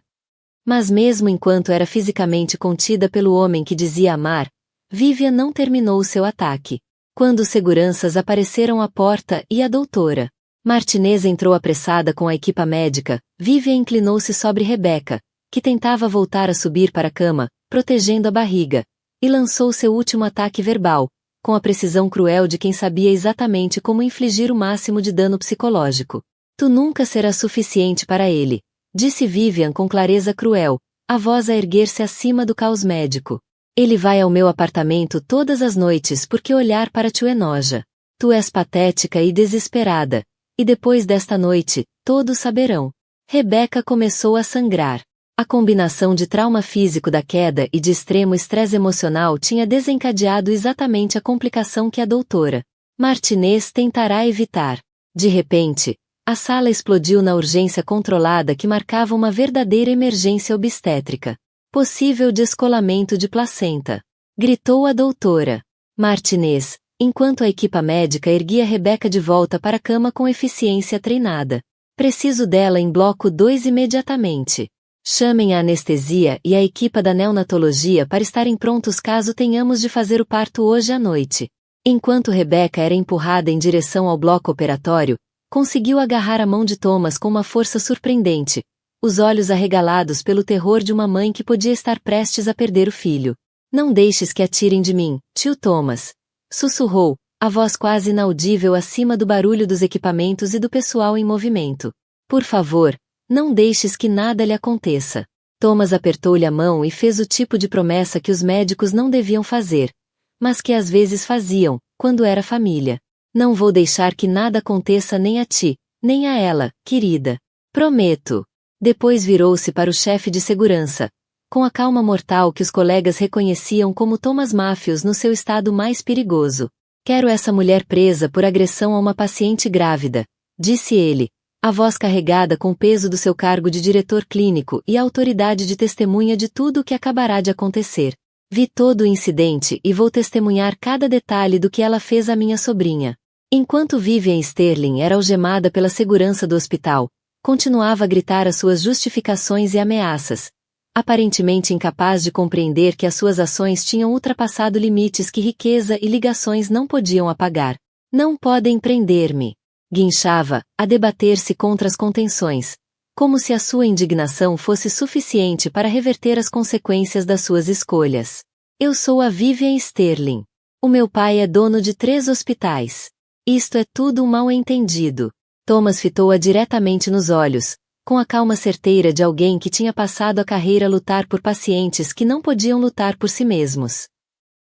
A: Mas mesmo enquanto era fisicamente contida pelo homem que dizia amar, Vivian não terminou seu ataque. Quando os seguranças apareceram à porta e a doutora Martinez entrou apressada com a equipa médica, Vivian inclinou-se sobre Rebeca, que tentava voltar a subir para a cama, protegendo a barriga, e lançou seu último ataque verbal, com a precisão cruel de quem sabia exatamente como infligir o máximo de dano psicológico. Tu nunca serás suficiente para ele, disse Vivian com clareza cruel, a voz a erguer-se acima do caos médico. Ele vai ao meu apartamento todas as noites porque olhar para ti o enoja. Tu és patética e desesperada, e depois desta noite, todos saberão. Rebeca começou a sangrar. A combinação de trauma físico da queda e de extremo estresse emocional tinha desencadeado exatamente a complicação que a doutora Martinez tentará evitar. De repente, a sala explodiu na urgência controlada que marcava uma verdadeira emergência obstétrica. Possível descolamento de placenta. Gritou a doutora Martinez, enquanto a equipa médica erguia Rebeca de volta para a cama com eficiência treinada. Preciso dela em bloco 2 imediatamente. Chamem a anestesia e a equipa da neonatologia para estarem prontos caso tenhamos de fazer o parto hoje à noite. Enquanto Rebeca era empurrada em direção ao bloco operatório, conseguiu agarrar a mão de Thomas com uma força surpreendente, os olhos arregalados pelo terror de uma mãe que podia estar prestes a perder o filho. Não deixes que atirem de mim, tio Thomas. Sussurrou, a voz quase inaudível acima do barulho dos equipamentos e do pessoal em movimento. Por favor, não deixes que nada lhe aconteça. Thomas apertou-lhe a mão e fez o tipo de promessa que os médicos não deviam fazer, mas que às vezes faziam, quando era família. Não vou deixar que nada aconteça nem a ti, nem a ela, querida. Prometo. Depois virou-se para o chefe de segurança, com a calma mortal que os colegas reconheciam como Thomas Matthews no seu estado mais perigoso. Quero essa mulher presa por agressão a uma paciente grávida, disse ele, a voz carregada com o peso do seu cargo de diretor clínico e a autoridade de testemunha de tudo o que acabará de acontecer. Vi todo o incidente e vou testemunhar cada detalhe do que ela fez à minha sobrinha. Enquanto Vivian Sterling era algemada pela segurança do hospital, continuava a gritar as suas justificações e ameaças, aparentemente incapaz de compreender que as suas ações tinham ultrapassado limites que riqueza e ligações não podiam apagar. Não podem prender-me. Guinchava, a debater-se contra as contenções, como se a sua indignação fosse suficiente para reverter as consequências das suas escolhas. Eu sou a Vivian Sterling. O meu pai é dono de 3 hospitais. Isto é tudo um mal-entendido. Thomas fitou-a diretamente nos olhos, com a calma certeira de alguém que tinha passado a carreira a lutar por pacientes que não podiam lutar por si mesmos.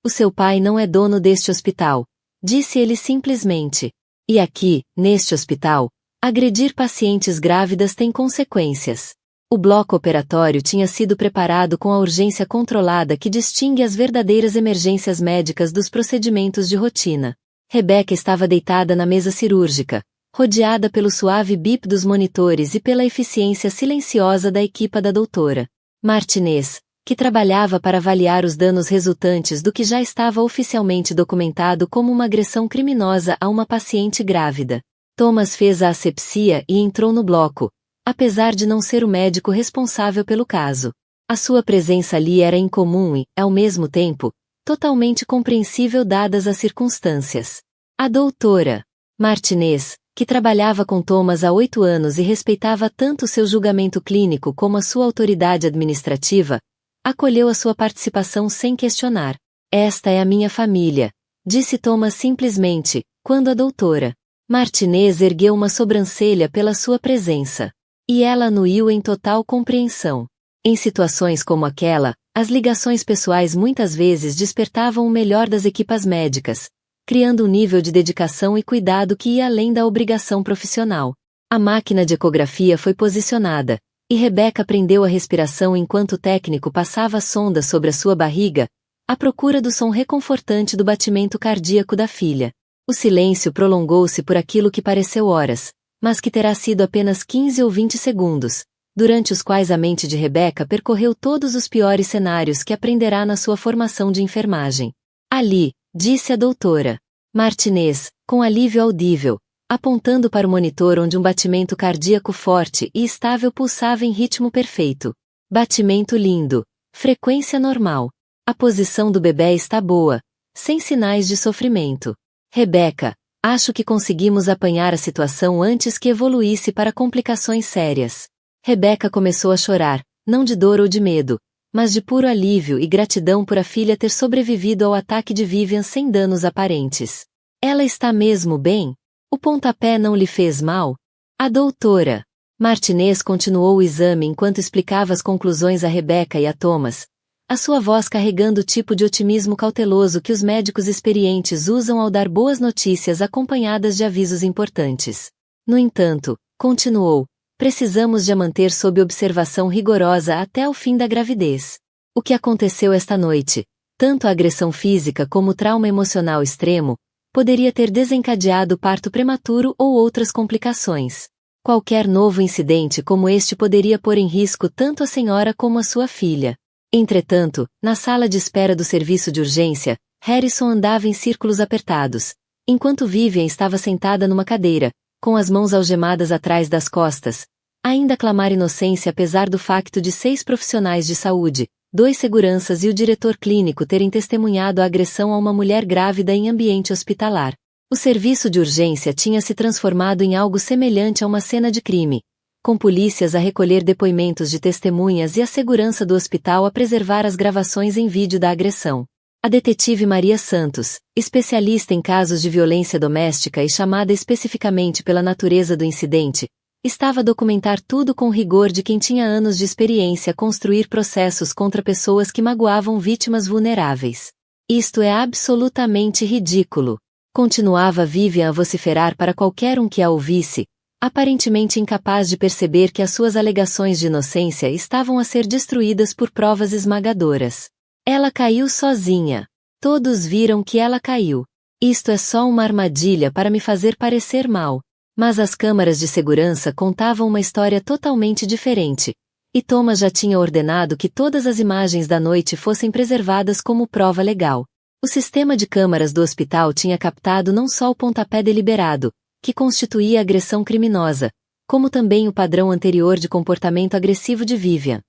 A: O seu pai não é dono deste hospital, disse ele simplesmente. E aqui, neste hospital, agredir pacientes grávidas tem consequências. O bloco operatório tinha sido preparado com a urgência controlada que distingue as verdadeiras emergências médicas dos procedimentos de rotina. Rebeca estava deitada na mesa cirúrgica, rodeada pelo suave bip dos monitores e pela eficiência silenciosa da equipa da doutora Martinez, que trabalhava para avaliar os danos resultantes do que já estava oficialmente documentado como uma agressão criminosa a uma paciente grávida. Thomas fez a asepsia e entrou no bloco, apesar de não ser o médico responsável pelo caso. A sua presença ali era incomum e, ao mesmo tempo, totalmente compreensível dadas as circunstâncias. A doutora Martinez, que trabalhava com Thomas há 8 anos e respeitava tanto seu julgamento clínico como a sua autoridade administrativa, acolheu a sua participação sem questionar. Esta é a minha família, disse Thomas simplesmente, quando a doutora Martinez ergueu uma sobrancelha pela sua presença. E ela anuiu em total compreensão. Em situações como aquela, as ligações pessoais muitas vezes despertavam o melhor das equipas médicas, criando um nível de dedicação e cuidado que ia além da obrigação profissional. A máquina de ecografia foi posicionada, e Rebecca prendeu a respiração enquanto o técnico passava a sonda sobre a sua barriga, à procura do som reconfortante do batimento cardíaco da filha. O silêncio prolongou-se por aquilo que pareceu horas, mas que terá sido apenas 15 ou 20 segundos, durante os quais a mente de Rebecca percorreu todos os piores cenários que aprenderá na sua formação de enfermagem. Ali, disse a doutora Martinez, com alívio audível, apontando para o monitor onde um batimento cardíaco forte e estável pulsava em ritmo perfeito. Batimento lindo. Frequência normal. A posição do bebê está boa, sem sinais de sofrimento. Rebecca, acho que conseguimos apanhar a situação antes que evoluísse para complicações sérias. Rebecca começou a chorar, não de dor ou de medo, mas de puro alívio e gratidão por a filha ter sobrevivido ao ataque de Vivian sem danos aparentes. Ela está mesmo bem? O pontapé não lhe fez mal? A doutora Martinez continuou o exame enquanto explicava as conclusões a Rebecca e a Thomas, a sua voz carregando o tipo de otimismo cauteloso que os médicos experientes usam ao dar boas notícias acompanhadas de avisos importantes. No entanto, continuou, precisamos de a manter sob observação rigorosa até o fim da gravidez. O que aconteceu esta noite, tanto a agressão física como o trauma emocional extremo, poderia ter desencadeado parto prematuro ou outras complicações. Qualquer novo incidente como este poderia pôr em risco tanto a senhora como a sua filha. Entretanto, na sala de espera do serviço de urgência, Harrison andava em círculos apertados, enquanto Vivian estava sentada numa cadeira, com as mãos algemadas atrás das costas, ainda a clamar inocência apesar do facto de 6 profissionais de saúde, 2 seguranças e o diretor clínico terem testemunhado a agressão a uma mulher grávida em ambiente hospitalar. O serviço de urgência tinha se transformado em algo semelhante a uma cena de crime, com polícias a recolher depoimentos de testemunhas e a segurança do hospital a preservar as gravações em vídeo da agressão. A detetive Maria Santos, especialista em casos de violência doméstica e chamada especificamente pela natureza do incidente, estava a documentar tudo com rigor de quem tinha anos de experiência a construir processos contra pessoas que magoavam vítimas vulneráveis. Isto é absolutamente ridículo. Continuava Vivian a vociferar para qualquer um que a ouvisse, aparentemente incapaz de perceber que as suas alegações de inocência estavam a ser destruídas por provas esmagadoras. Ela caiu sozinha. Todos viram que ela caiu. Isto é só uma armadilha para me fazer parecer mal. Mas as câmaras de segurança contavam uma história totalmente diferente, e Thomas já tinha ordenado que todas as imagens da noite fossem preservadas como prova legal. O sistema de câmaras do hospital tinha captado não só o pontapé deliberado, que constituía agressão criminosa, como também o padrão anterior de comportamento agressivo de Vivian.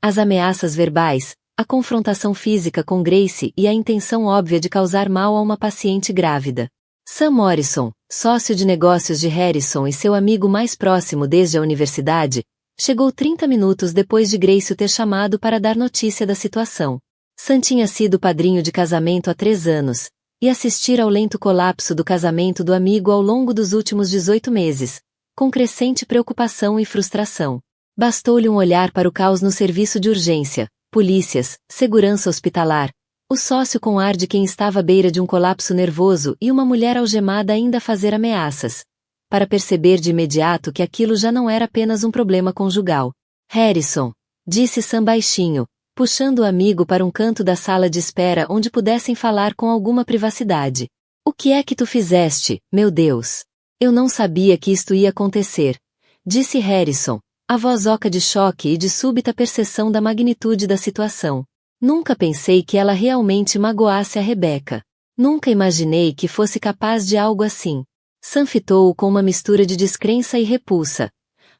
A: As ameaças verbais, a confrontação física com Grace e a intenção óbvia de causar mal a uma paciente grávida. Sam Morrison, sócio de negócios de Harrison e seu amigo mais próximo desde a universidade, chegou 30 minutos depois de Grace o ter chamado para dar notícia da situação. Sam tinha sido padrinho de casamento há 3 anos, e assistira ao lento colapso do casamento do amigo ao longo dos últimos 18 meses, com crescente preocupação e frustração. Bastou-lhe um olhar para o caos no serviço de urgência, polícias, segurança hospitalar, o sócio com ar de quem estava à beira de um colapso nervoso e uma mulher algemada ainda a fazer ameaças, para perceber de imediato que aquilo já não era apenas um problema conjugal. Harrison, disse Sam baixinho, puxando o amigo para um canto da sala de espera onde pudessem falar com alguma privacidade. O que é que tu fizeste, meu Deus? Eu não sabia que isto ia acontecer, disse Harrison, A voz oca de choque e de súbita percepção da magnitude da situação. Nunca pensei que ela realmente magoasse a Rebeca. Nunca imaginei que fosse capaz de algo assim. Sam fitou-o com uma mistura de descrença e repulsa.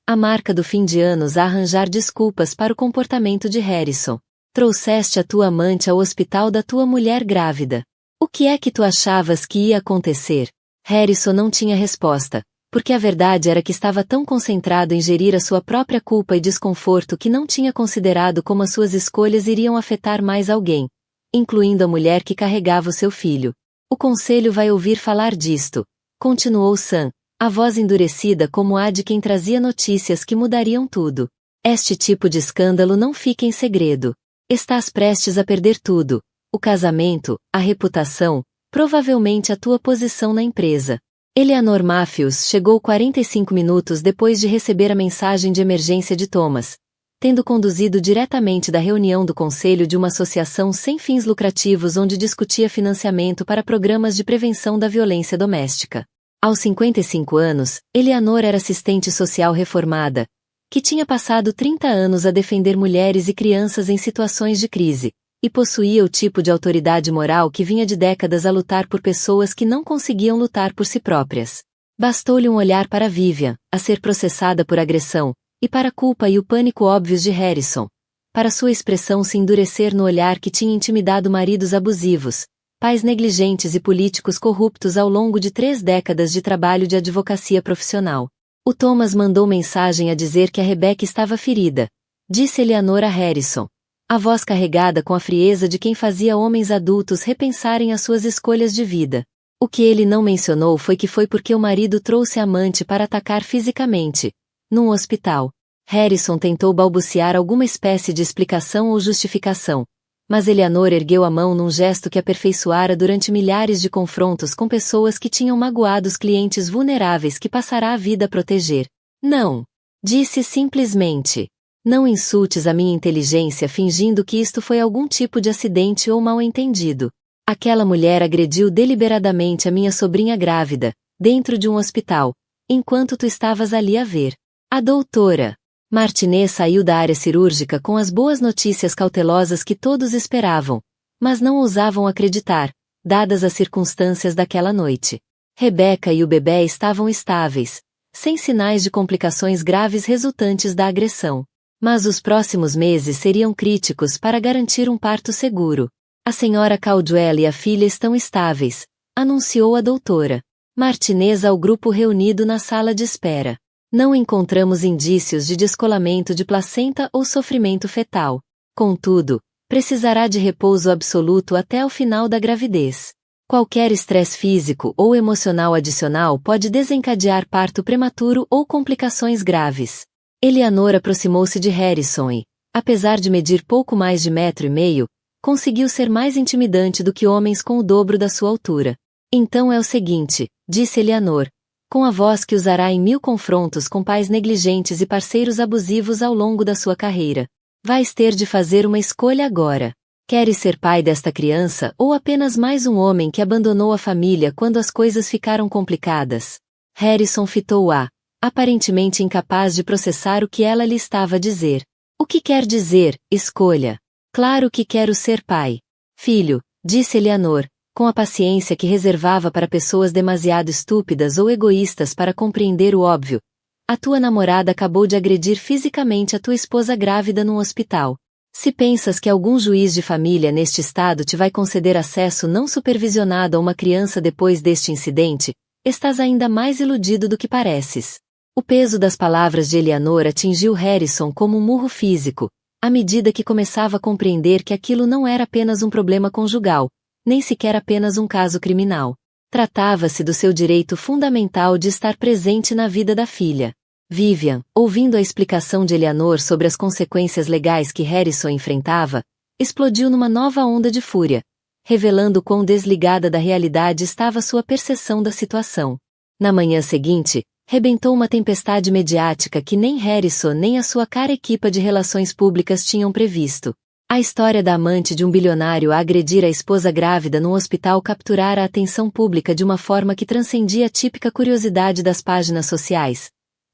A: A marca do fim de anos a arranjar desculpas para o comportamento de Harrison. Trouxeste a tua amante ao hospital da tua mulher grávida. O que é que tu achavas que ia acontecer? Harrison não tinha resposta, porque a verdade era que estava tão concentrado em gerir a sua própria culpa e desconforto que não tinha considerado como as suas escolhas iriam afetar mais alguém, incluindo a mulher que carregava o seu filho. O conselho vai ouvir falar disto, continuou Sam, a voz endurecida como a de quem trazia notícias que mudariam tudo. Este tipo de escândalo não fica em segredo. Estás prestes a perder tudo. O casamento, a reputação, provavelmente a tua posição na empresa. Eleanor Matthews chegou 45 minutos depois de receber a mensagem de emergência de Thomas, tendo conduzido diretamente da reunião do conselho de uma associação sem fins lucrativos onde discutia financiamento para programas de prevenção da violência doméstica. Aos 55 anos, Eleanor era assistente social reformada, que tinha passado 30 anos a defender mulheres e crianças em situações de crise, e possuía o tipo de autoridade moral que vinha de décadas a lutar por pessoas que não conseguiam lutar por si próprias. Bastou-lhe um olhar para Vivian, a ser processada por agressão, e para a culpa e o pânico óbvios de Harrison, para sua expressão se endurecer no olhar que tinha intimidado maridos abusivos, pais negligentes e políticos corruptos ao longo de 3 décadas de trabalho de advocacia profissional. O Thomas mandou mensagem a dizer que a Rebecca estava ferida, disse Eleanor a Harrison, a voz carregada com a frieza de quem fazia homens adultos repensarem as suas escolhas de vida. O que ele não mencionou foi que foi porque o marido trouxe a amante para atacar fisicamente, num hospital. Harrison tentou balbuciar alguma espécie de explicação ou justificação, mas Eleanor ergueu a mão num gesto que aperfeiçoara durante milhares de confrontos com pessoas que tinham magoado os clientes vulneráveis que passará a vida a proteger. Não. Disse simplesmente. Não insultes a minha inteligência fingindo que isto foi algum tipo de acidente ou mal-entendido. Aquela mulher agrediu deliberadamente a minha sobrinha grávida, dentro de um hospital, enquanto tu estavas ali a ver. A doutora Martinet saiu da área cirúrgica com as boas notícias cautelosas que todos esperavam, mas não ousavam acreditar, dadas as circunstâncias daquela noite. Rebecca e o bebê estavam estáveis, sem sinais de complicações graves resultantes da agressão. Mas os próximos meses seriam críticos para garantir um parto seguro. A senhora Caldwell e a filha estão estáveis, anunciou a doutora Martinez ao grupo reunido na sala de espera. Não encontramos indícios de descolamento de placenta ou sofrimento fetal. Contudo, precisará de repouso absoluto até o final da gravidez. Qualquer estresse físico ou emocional adicional pode desencadear parto prematuro ou complicações graves. Eleanor aproximou-se de Harrison e, apesar de medir pouco mais de 1,5 metros, conseguiu ser mais intimidante do que homens com o dobro da sua altura. Então é o seguinte, disse Eleanor, com a voz que usará em 1000 confrontos com pais negligentes e parceiros abusivos ao longo da sua carreira. Vais ter de fazer uma escolha agora. Queres ser pai desta criança ou apenas mais um homem que abandonou a família quando as coisas ficaram complicadas? Harrison fitou-a, aparentemente incapaz de processar o que ela lhe estava a dizer. O que quer dizer, escolha? Claro que quero ser pai. Filho, disse Eleanor, com a paciência que reservava para pessoas demasiado estúpidas ou egoístas para compreender o óbvio. A tua namorada acabou de agredir fisicamente a tua esposa grávida num hospital. Se pensas que algum juiz de família neste estado te vai conceder acesso não supervisionado a uma criança depois deste incidente, estás ainda mais iludido do que pareces. O peso das palavras de Eleanor atingiu Harrison como um murro físico, à medida que começava a compreender que aquilo não era apenas um problema conjugal, nem sequer apenas um caso criminal. Tratava-se do seu direito fundamental de estar presente na vida da filha. Vivian, ouvindo a explicação de Eleanor sobre as consequências legais que Harrison enfrentava, explodiu numa nova onda de fúria, revelando quão desligada da realidade estava sua percepção da situação. Na manhã seguinte, rebentou uma tempestade mediática que nem Harrison nem a sua cara equipa de relações públicas tinham previsto. A história da amante de um bilionário a agredir a esposa grávida num hospital capturara a atenção pública de uma forma que transcendia a típica curiosidade das páginas sociais.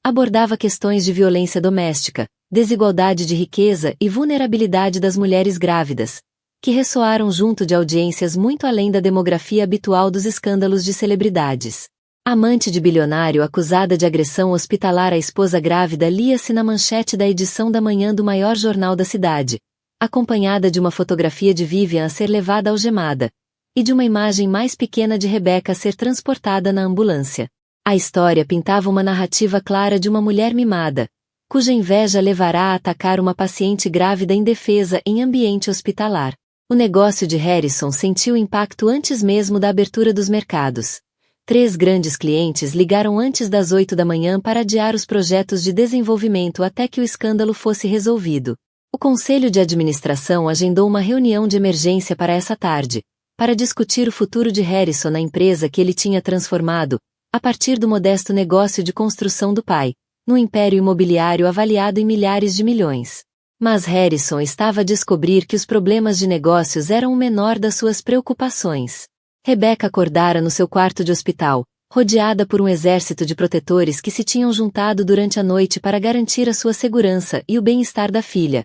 A: Abordava questões de violência doméstica, desigualdade de riqueza e vulnerabilidade das mulheres grávidas, que ressoaram junto de audiências muito além da demografia habitual dos escândalos de celebridades. Amante de bilionário acusada de agressão hospitalar à esposa grávida lia-se na manchete da edição da manhã do maior jornal da cidade, acompanhada de uma fotografia de Vivian a ser levada algemada, e de uma imagem mais pequena de Rebecca a ser transportada na ambulância. A história pintava uma narrativa clara de uma mulher mimada, cuja inveja levará a atacar uma paciente grávida indefesa em ambiente hospitalar. O negócio de Harrison sentiu impacto antes mesmo da abertura dos mercados. 3 grandes clientes ligaram antes das 8 da manhã para adiar os projetos de desenvolvimento até que o escândalo fosse resolvido. O conselho de administração agendou uma reunião de emergência para essa tarde, para discutir o futuro de Harrison na empresa que ele tinha transformado, a partir do modesto negócio de construção do pai, no império imobiliário avaliado em milhares de milhões. Mas Harrison estava a descobrir que os problemas de negócios eram o menor das suas preocupações. Rebecca acordara no seu quarto de hospital, rodeada por um exército de protetores que se tinham juntado durante a noite para garantir a sua segurança e o bem-estar da filha,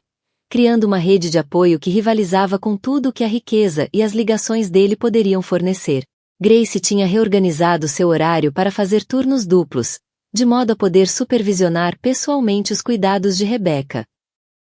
A: criando uma rede de apoio que rivalizava com tudo o que a riqueza e as ligações dele poderiam fornecer. Grace tinha reorganizado seu horário para fazer turnos duplos, de modo a poder supervisionar pessoalmente os cuidados de Rebecca.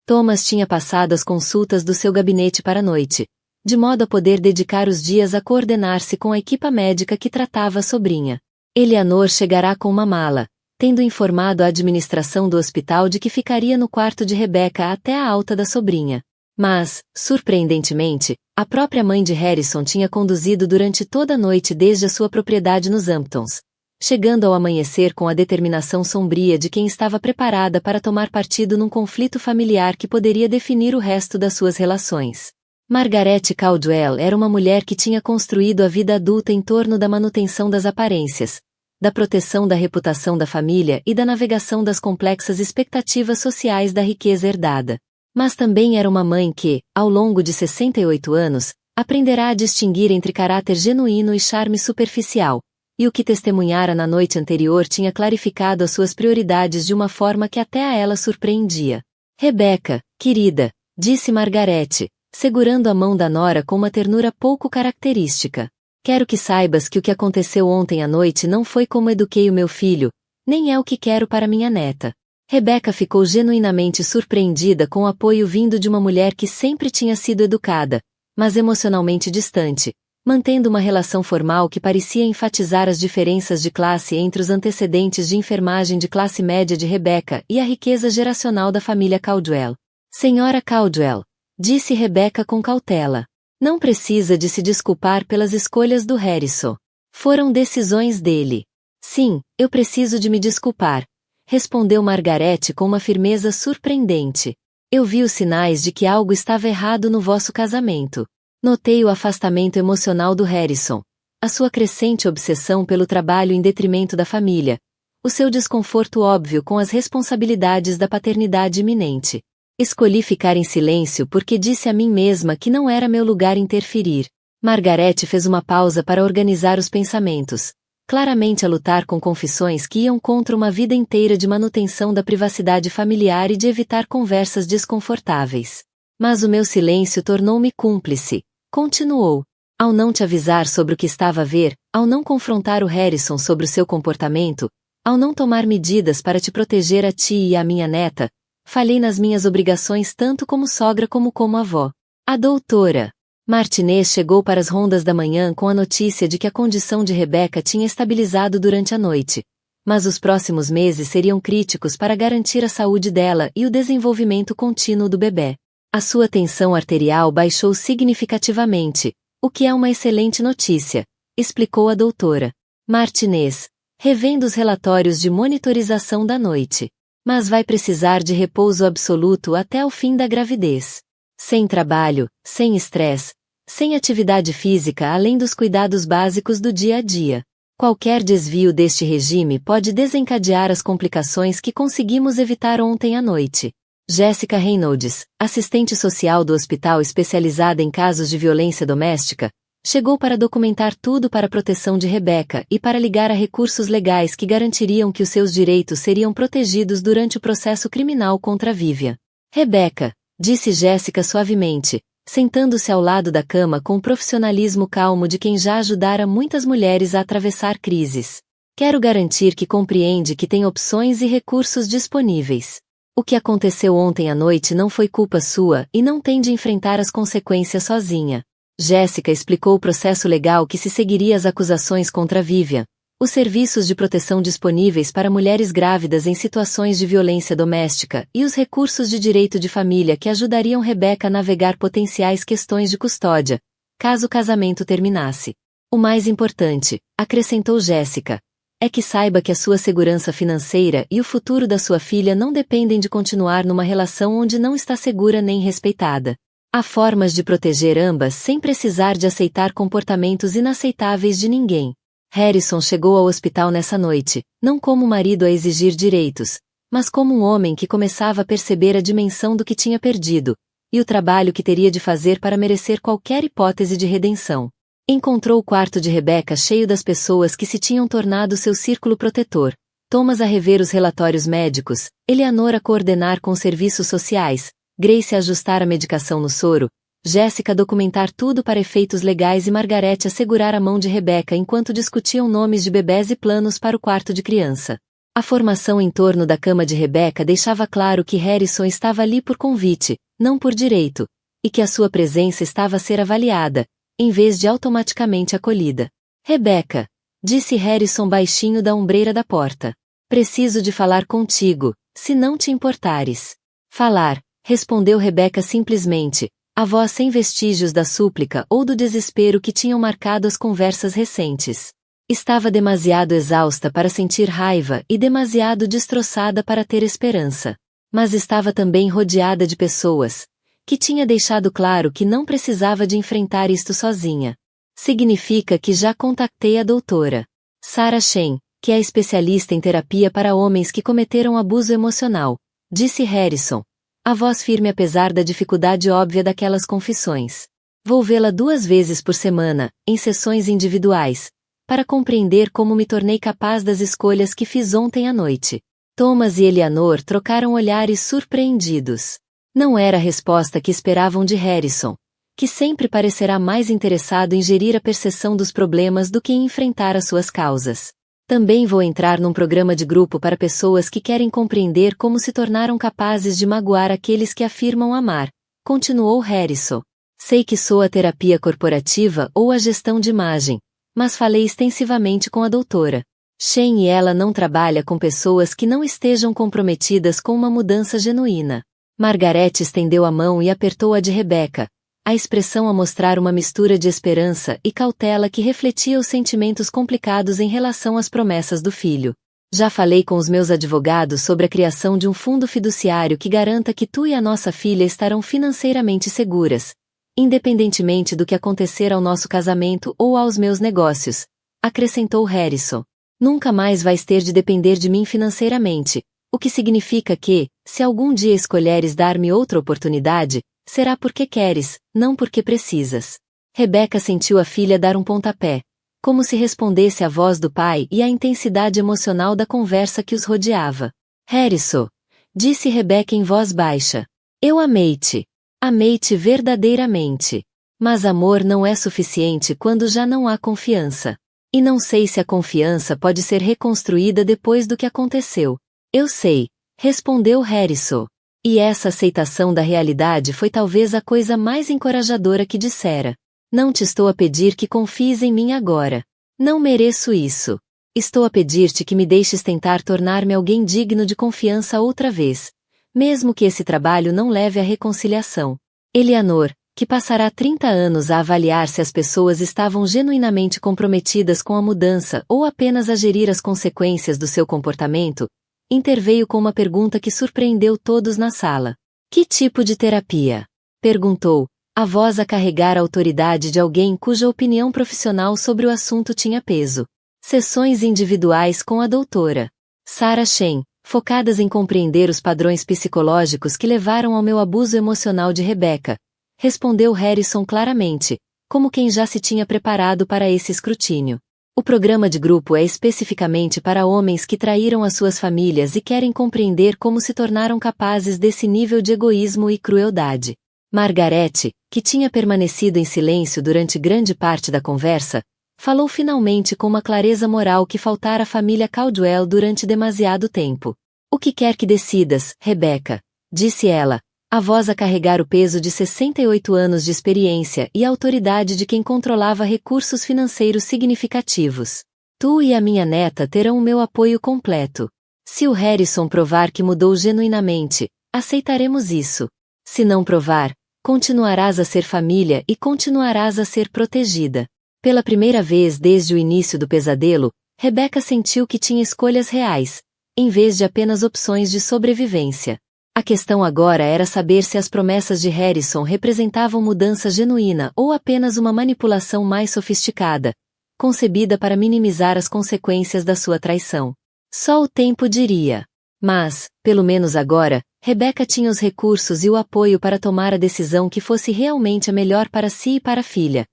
A: Thomas tinha passado as consultas do seu gabinete para a noite, de modo a poder dedicar os dias a coordenar-se com a equipa médica que tratava a sobrinha. Eleanor chegará com uma mala, tendo informado a administração do hospital de que ficaria no quarto de Rebecca até a alta da sobrinha. Mas, surpreendentemente, a própria mãe de Harrison tinha conduzido durante toda a noite desde a sua propriedade nos Hamptons, chegando ao amanhecer com a determinação sombria de quem estava preparada para tomar partido num conflito familiar que poderia definir o resto das suas relações. Margaret Caldwell era uma mulher que tinha construído a vida adulta em torno da manutenção das aparências, da proteção da reputação da família e da navegação das complexas expectativas sociais da riqueza herdada. Mas também era uma mãe que, ao longo de 68 anos, aprenderá a distinguir entre caráter genuíno e charme superficial, e o que testemunhara na noite anterior tinha clarificado as suas prioridades de uma forma que até a ela surpreendia. Rebecca, querida, disse Margaret, segurando a mão da nora com uma ternura pouco característica. Quero que saibas que o que aconteceu ontem à noite não foi como eduquei o meu filho, nem é o que quero para minha neta. Rebecca ficou genuinamente surpreendida com o apoio vindo de uma mulher que sempre tinha sido educada, mas emocionalmente distante, mantendo uma relação formal que parecia enfatizar as diferenças de classe entre os antecedentes de enfermagem de classe média de Rebecca e a riqueza geracional da família Caldwell. Senhora Caldwell, disse Rebecca com cautela, não precisa de se desculpar pelas escolhas do Harrison. Foram decisões dele. Sim, eu preciso de me desculpar, respondeu Margaret com uma firmeza surpreendente. Eu vi os sinais de que algo estava errado no vosso casamento. Notei o afastamento emocional do Harrison, a sua crescente obsessão pelo trabalho em detrimento da família, o seu desconforto óbvio com as responsabilidades da paternidade iminente. Escolhi ficar em silêncio porque disse a mim mesma que não era meu lugar interferir. Margaret fez uma pausa para organizar os pensamentos, claramente a lutar com confissões que iam contra uma vida inteira de manutenção da privacidade familiar e de evitar conversas desconfortáveis. Mas o meu silêncio tornou-me cúmplice, continuou. Ao não te avisar sobre o que estava a ver, ao não confrontar o Harrison sobre o seu comportamento, ao não tomar medidas para te proteger a ti e a minha neta, falhei nas minhas obrigações tanto como sogra como avó. A doutora Martinez chegou para as rondas da manhã com a notícia de que a condição de Rebecca tinha estabilizado durante a noite, mas os próximos meses seriam críticos para garantir a saúde dela e o desenvolvimento contínuo do bebê. A sua tensão arterial baixou significativamente, o que é uma excelente notícia, explicou a doutora Martinez, revendo os relatórios de monitorização da noite. Mas vai precisar de repouso absoluto até o fim da gravidez. Sem trabalho, sem estresse, sem atividade física além dos cuidados básicos do dia a dia. Qualquer desvio deste regime pode desencadear as complicações que conseguimos evitar ontem à noite. Jessica Reynolds, assistente social do hospital especializada em casos de violência doméstica, Chegou para documentar tudo para a proteção de Rebecca e para ligar a recursos legais que garantiriam que os seus direitos seriam protegidos durante o processo criminal contra Vivian. Rebecca, disse Jéssica suavemente, sentando-se ao lado da cama com o profissionalismo calmo de quem já ajudara muitas mulheres a atravessar crises. Quero garantir que compreende que tem opções e recursos disponíveis. O que aconteceu ontem à noite não foi culpa sua e não tem de enfrentar as consequências sozinha. Jéssica explicou o processo legal que se seguiria às acusações contra Vivian, os serviços de proteção disponíveis para mulheres grávidas em situações de violência doméstica e os recursos de direito de família que ajudariam Rebecca a navegar potenciais questões de custódia, caso o casamento terminasse. O mais importante, acrescentou Jéssica, é que saiba que a sua segurança financeira e o futuro da sua filha não dependem de continuar numa relação onde não está segura nem respeitada. Há formas de proteger ambas sem precisar de aceitar comportamentos inaceitáveis de ninguém. Harrison chegou ao hospital nessa noite, não como marido a exigir direitos, mas como um homem que começava a perceber a dimensão do que tinha perdido, e o trabalho que teria de fazer para merecer qualquer hipótese de redenção. Encontrou o quarto de Rebecca cheio das pessoas que se tinham tornado seu círculo protetor, Thomas a rever os relatórios médicos, Eleanor a coordenar com serviços sociais, Grace a ajustar a medicação no soro, Jéssica a documentar tudo para efeitos legais e Margarete a segurar a mão de Rebecca enquanto discutiam nomes de bebés e planos para o quarto de criança. A formação em torno da cama de Rebecca deixava claro que Harrison estava ali por convite, não por direito, e que a sua presença estava a ser avaliada, em vez de automaticamente acolhida. Rebecca, disse Harrison baixinho da ombreira da porta. Preciso de falar contigo, se não te importares. Falar, respondeu Rebecca simplesmente, a voz sem vestígios da súplica ou do desespero que tinham marcado as conversas recentes. Estava demasiado exausta para sentir raiva e demasiado destroçada para ter esperança. Mas estava também rodeada de pessoas, que tinha deixado claro que não precisava de enfrentar isto sozinha. Significa que já contactei a doutora Sarah Shen, que é especialista em terapia para homens que cometeram abuso emocional, disse Harrison, a voz firme apesar da dificuldade óbvia daquelas confissões. Vou vê-la 2 vezes por semana, em sessões individuais, para compreender como me tornei capaz das escolhas que fiz ontem à noite. Thomas e Eleanor trocaram olhares surpreendidos. Não era a resposta que esperavam de Harrison, que sempre parecerá mais interessado em gerir a percepção dos problemas do que em enfrentar as suas causas. Também vou entrar num programa de grupo para pessoas que querem compreender como se tornaram capazes de magoar aqueles que afirmam amar, continuou Harrison. Sei que sou a terapia corporativa ou a gestão de imagem, mas falei extensivamente com a doutora Shen e ela não trabalha com pessoas que não estejam comprometidas com uma mudança genuína. Margarete estendeu a mão e apertou a de Rebecca, a expressão a mostrar uma mistura de esperança e cautela que refletia os sentimentos complicados em relação às promessas do filho. Já falei com os meus advogados sobre a criação de um fundo fiduciário que garanta que tu e a nossa filha estarão financeiramente seguras, independentemente do que acontecer ao nosso casamento ou aos meus negócios, acrescentou Harrison. Nunca mais vais ter de depender de mim financeiramente, o que significa que, se algum dia escolheres dar-me outra oportunidade, será porque queres, não porque precisas. Rebecca sentiu a filha dar um pontapé, como se respondesse à voz do pai e à intensidade emocional da conversa que os rodeava. Harrison, disse Rebecca em voz baixa, eu amei-te. Amei-te verdadeiramente. Mas amor não é suficiente quando já não há confiança. E não sei se a confiança pode ser reconstruída depois do que aconteceu. Eu sei, respondeu Harrison. E essa aceitação da realidade foi talvez a coisa mais encorajadora que dissera. Não te estou a pedir que confies em mim agora. Não mereço isso. Estou a pedir-te que me deixes tentar tornar-me alguém digno de confiança outra vez, mesmo que esse trabalho não leve à reconciliação. Eleanor, que passará 30 anos a avaliar se as pessoas estavam genuinamente comprometidas com a mudança ou apenas a gerir as consequências do seu comportamento, interveio com uma pergunta que surpreendeu todos na sala. Que tipo de terapia? Perguntou, a voz a carregar a autoridade de alguém cuja opinião profissional sobre o assunto tinha peso. Sessões individuais com a doutora Sarah Shen, focadas em compreender os padrões psicológicos que levaram ao meu abuso emocional de Rebecca, respondeu Harrison claramente, como quem já se tinha preparado para esse escrutínio. O programa de grupo é especificamente para homens que traíram as suas famílias e querem compreender como se tornaram capazes desse nível de egoísmo e crueldade. Margarete, que tinha permanecido em silêncio durante grande parte da conversa, falou finalmente com uma clareza moral que faltara à família Caldwell durante demasiado tempo. O que quer que decidas, Rebecca, disse ela, a voz a carregar o peso de 68 anos de experiência e a autoridade de quem controlava recursos financeiros significativos. Tu e a minha neta terão o meu apoio completo. Se o Harrison provar que mudou genuinamente, aceitaremos isso. Se não provar, continuarás a ser família e continuarás a ser protegida. Pela primeira vez desde o início do pesadelo, Rebecca sentiu que tinha escolhas reais, em vez de apenas opções de sobrevivência. A questão agora era saber se as promessas de Harrison representavam mudança genuína ou apenas uma manipulação mais sofisticada, concebida para minimizar as consequências da sua traição. Só o tempo diria. Mas, pelo menos agora, Rebecca tinha os recursos e o apoio para tomar a decisão que fosse realmente a melhor para si e para a filha,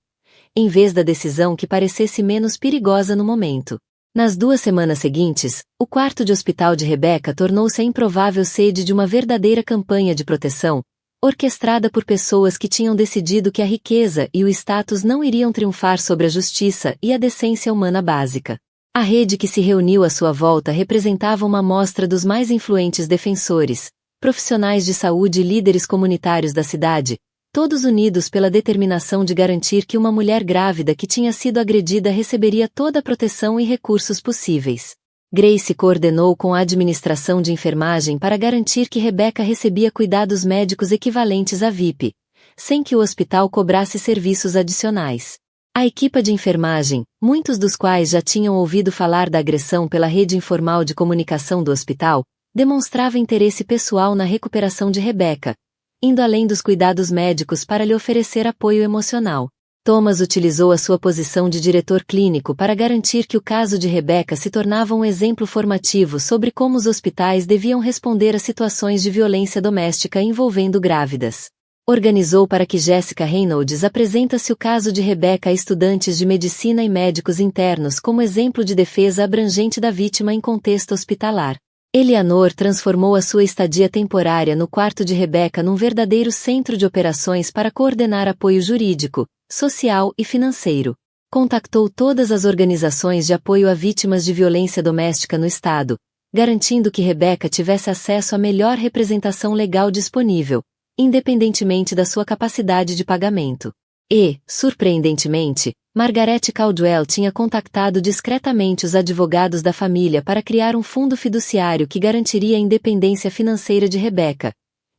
A: em vez da decisão que parecesse menos perigosa no momento. Nas 2 semanas seguintes, o quarto de hospital de Rebecca tornou-se a improvável sede de uma verdadeira campanha de proteção, orquestrada por pessoas que tinham decidido que a riqueza e o status não iriam triunfar sobre a justiça e a decência humana básica. A rede que se reuniu à sua volta representava uma amostra dos mais influentes defensores, profissionais de saúde e líderes comunitários da cidade, todos unidos pela determinação de garantir que uma mulher grávida que tinha sido agredida receberia toda a proteção e recursos possíveis. Grace coordenou com a administração de enfermagem para garantir que Rebecca recebia cuidados médicos equivalentes à VIP, sem que o hospital cobrasse serviços adicionais. A equipe de enfermagem, muitos dos quais já tinham ouvido falar da agressão pela rede informal de comunicação do hospital, demonstrava interesse pessoal na recuperação de Rebecca, indo além dos cuidados médicos para lhe oferecer apoio emocional. Thomas utilizou a sua posição de diretor clínico para garantir que o caso de Rebecca se tornava um exemplo formativo sobre como os hospitais deviam responder a situações de violência doméstica envolvendo grávidas. Organizou para que Jessica Reynolds apresentasse o caso de Rebecca a estudantes de medicina e médicos internos como exemplo de defesa abrangente da vítima em contexto hospitalar. Eleanor transformou a sua estadia temporária no quarto de Rebecca num verdadeiro centro de operações para coordenar apoio jurídico, social e financeiro. Contactou todas as organizações de apoio a vítimas de violência doméstica no estado, garantindo que Rebecca tivesse acesso à melhor representação legal disponível, independentemente da sua capacidade de pagamento. E, surpreendentemente, Margarete Caldwell tinha contactado discretamente os advogados da família para criar um fundo fiduciário que garantiria a independência financeira de Rebecca,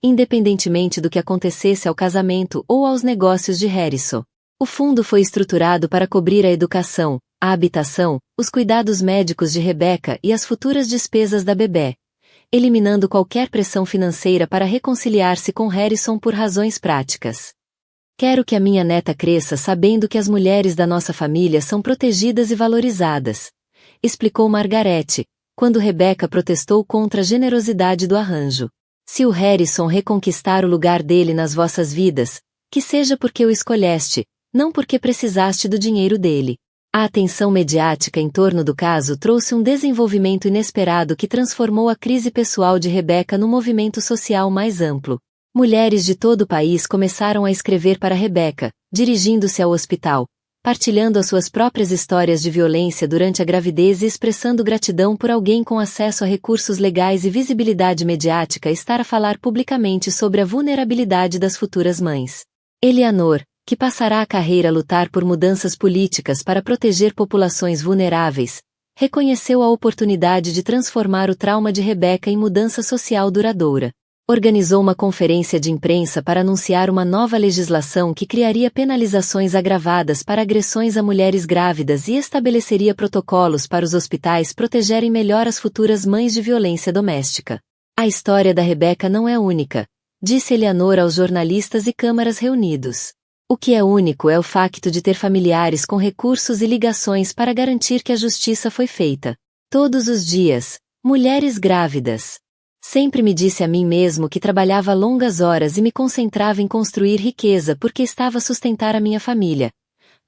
A: independentemente do que acontecesse ao casamento ou aos negócios de Harrison. O fundo foi estruturado para cobrir a educação, a habitação, os cuidados médicos de Rebecca e as futuras despesas da bebê, eliminando qualquer pressão financeira para reconciliar-se com Harrison por razões práticas. Quero que a minha neta cresça sabendo que as mulheres da nossa família são protegidas e valorizadas, explicou Margarete, quando Rebecca protestou contra a generosidade do arranjo. Se o Harrison reconquistar o lugar dele nas vossas vidas, que seja porque o escolheste, não porque precisaste do dinheiro dele. A atenção mediática em torno do caso trouxe um desenvolvimento inesperado que transformou a crise pessoal de Rebecca num movimento social mais amplo. Mulheres de todo o país começaram a escrever para Rebecca, dirigindo-se ao hospital, partilhando as suas próprias histórias de violência durante a gravidez e expressando gratidão por alguém com acesso a recursos legais e visibilidade mediática estar a falar publicamente sobre a vulnerabilidade das futuras mães. Eleanor, que passará a carreira a lutar por mudanças políticas para proteger populações vulneráveis, reconheceu a oportunidade de transformar o trauma de Rebecca em mudança social duradoura. Organizou uma conferência de imprensa para anunciar uma nova legislação que criaria penalizações agravadas para agressões a mulheres grávidas e estabeleceria protocolos para os hospitais protegerem melhor as futuras mães de violência doméstica. A história da Rebecca não é única, disse Eleanor aos jornalistas e câmaras reunidos. O que é único é o facto de ter familiares com recursos e ligações para garantir que a justiça foi feita. Todos os dias, mulheres grávidas. Sempre me disse a mim mesmo que trabalhava longas horas e me concentrava em construir riqueza porque estava a sustentar a minha família,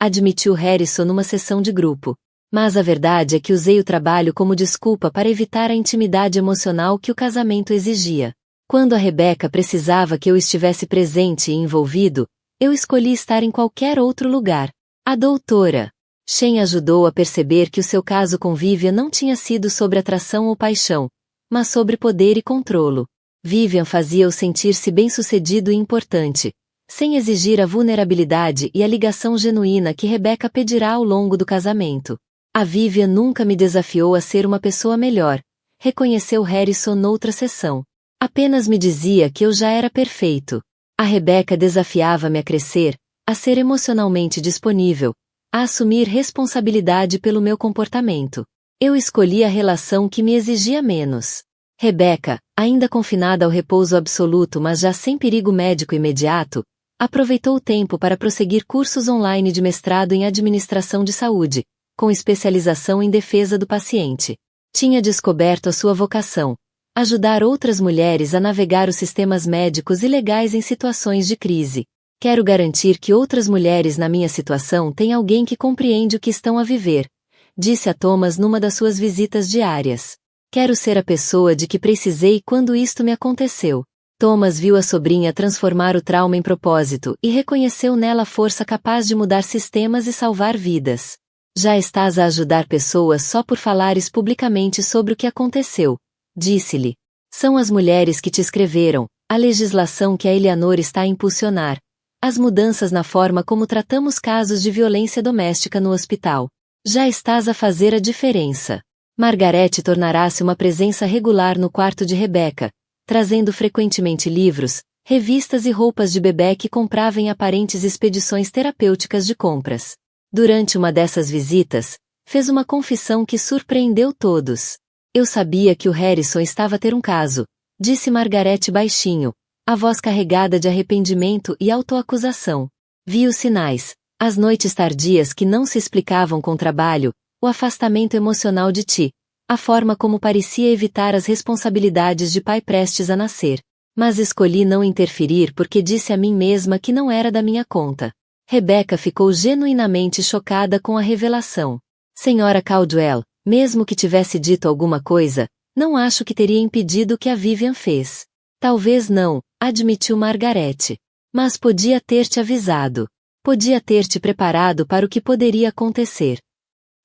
A: admitiu Harrison numa sessão de grupo. Mas a verdade é que usei o trabalho como desculpa para evitar a intimidade emocional que o casamento exigia. Quando a Rebecca precisava que eu estivesse presente e envolvido, eu escolhi estar em qualquer outro lugar. A doutora Shen ajudou a perceber que o seu caso com Vivian não tinha sido sobre atração ou paixão, mas sobre poder e controlo. Vivian fazia-o sentir-se bem-sucedido e importante, sem exigir a vulnerabilidade e a ligação genuína que Rebecca pedirá ao longo do casamento. A Vivian nunca me desafiou a ser uma pessoa melhor, reconheceu Harrison noutra sessão. Apenas me dizia que eu já era perfeito. A Rebecca desafiava-me a crescer, a ser emocionalmente disponível, a assumir responsabilidade pelo meu comportamento. Eu escolhi a relação que me exigia menos. Rebecca, ainda confinada ao repouso absoluto mas já sem perigo médico imediato, aproveitou o tempo para prosseguir cursos online de mestrado em administração de saúde, com especialização em defesa do paciente. Tinha descoberto a sua vocação: ajudar outras mulheres a navegar os sistemas médicos e legais em situações de crise. Quero garantir que outras mulheres na minha situação têm alguém que compreende o que estão a viver, disse a Thomas numa das suas visitas diárias. Quero ser a pessoa de que precisei quando isto me aconteceu. Thomas viu a sobrinha transformar o trauma em propósito e reconheceu nela a força capaz de mudar sistemas e salvar vidas. Já estás a ajudar pessoas só por falares publicamente sobre o que aconteceu, disse-lhe. São as mulheres que te escreveram, a legislação que a Eleanor está a impulsionar, as mudanças na forma como tratamos casos de violência doméstica no hospital. Já estás a fazer a diferença. Margaret tornará-se uma presença regular no quarto de Rebecca, trazendo frequentemente livros, revistas e roupas de bebê que comprava em aparentes expedições terapêuticas de compras. Durante uma dessas visitas, fez uma confissão que surpreendeu todos. Eu sabia que o Harrison estava a ter um caso, disse Margaret baixinho, a voz carregada de arrependimento e autoacusação. Vi os sinais, as noites tardias que não se explicavam com trabalho, o afastamento emocional de ti, a forma como parecia evitar as responsabilidades de pai prestes a nascer. Mas escolhi não interferir porque disse a mim mesma que não era da minha conta. Rebecca ficou genuinamente chocada com a revelação. Senhora Caldwell, mesmo que tivesse dito alguma coisa, não acho que teria impedido o que a Vivian fez. Talvez não, admitiu Margaret. Mas podia ter te avisado. Podia ter te preparado para o que poderia acontecer.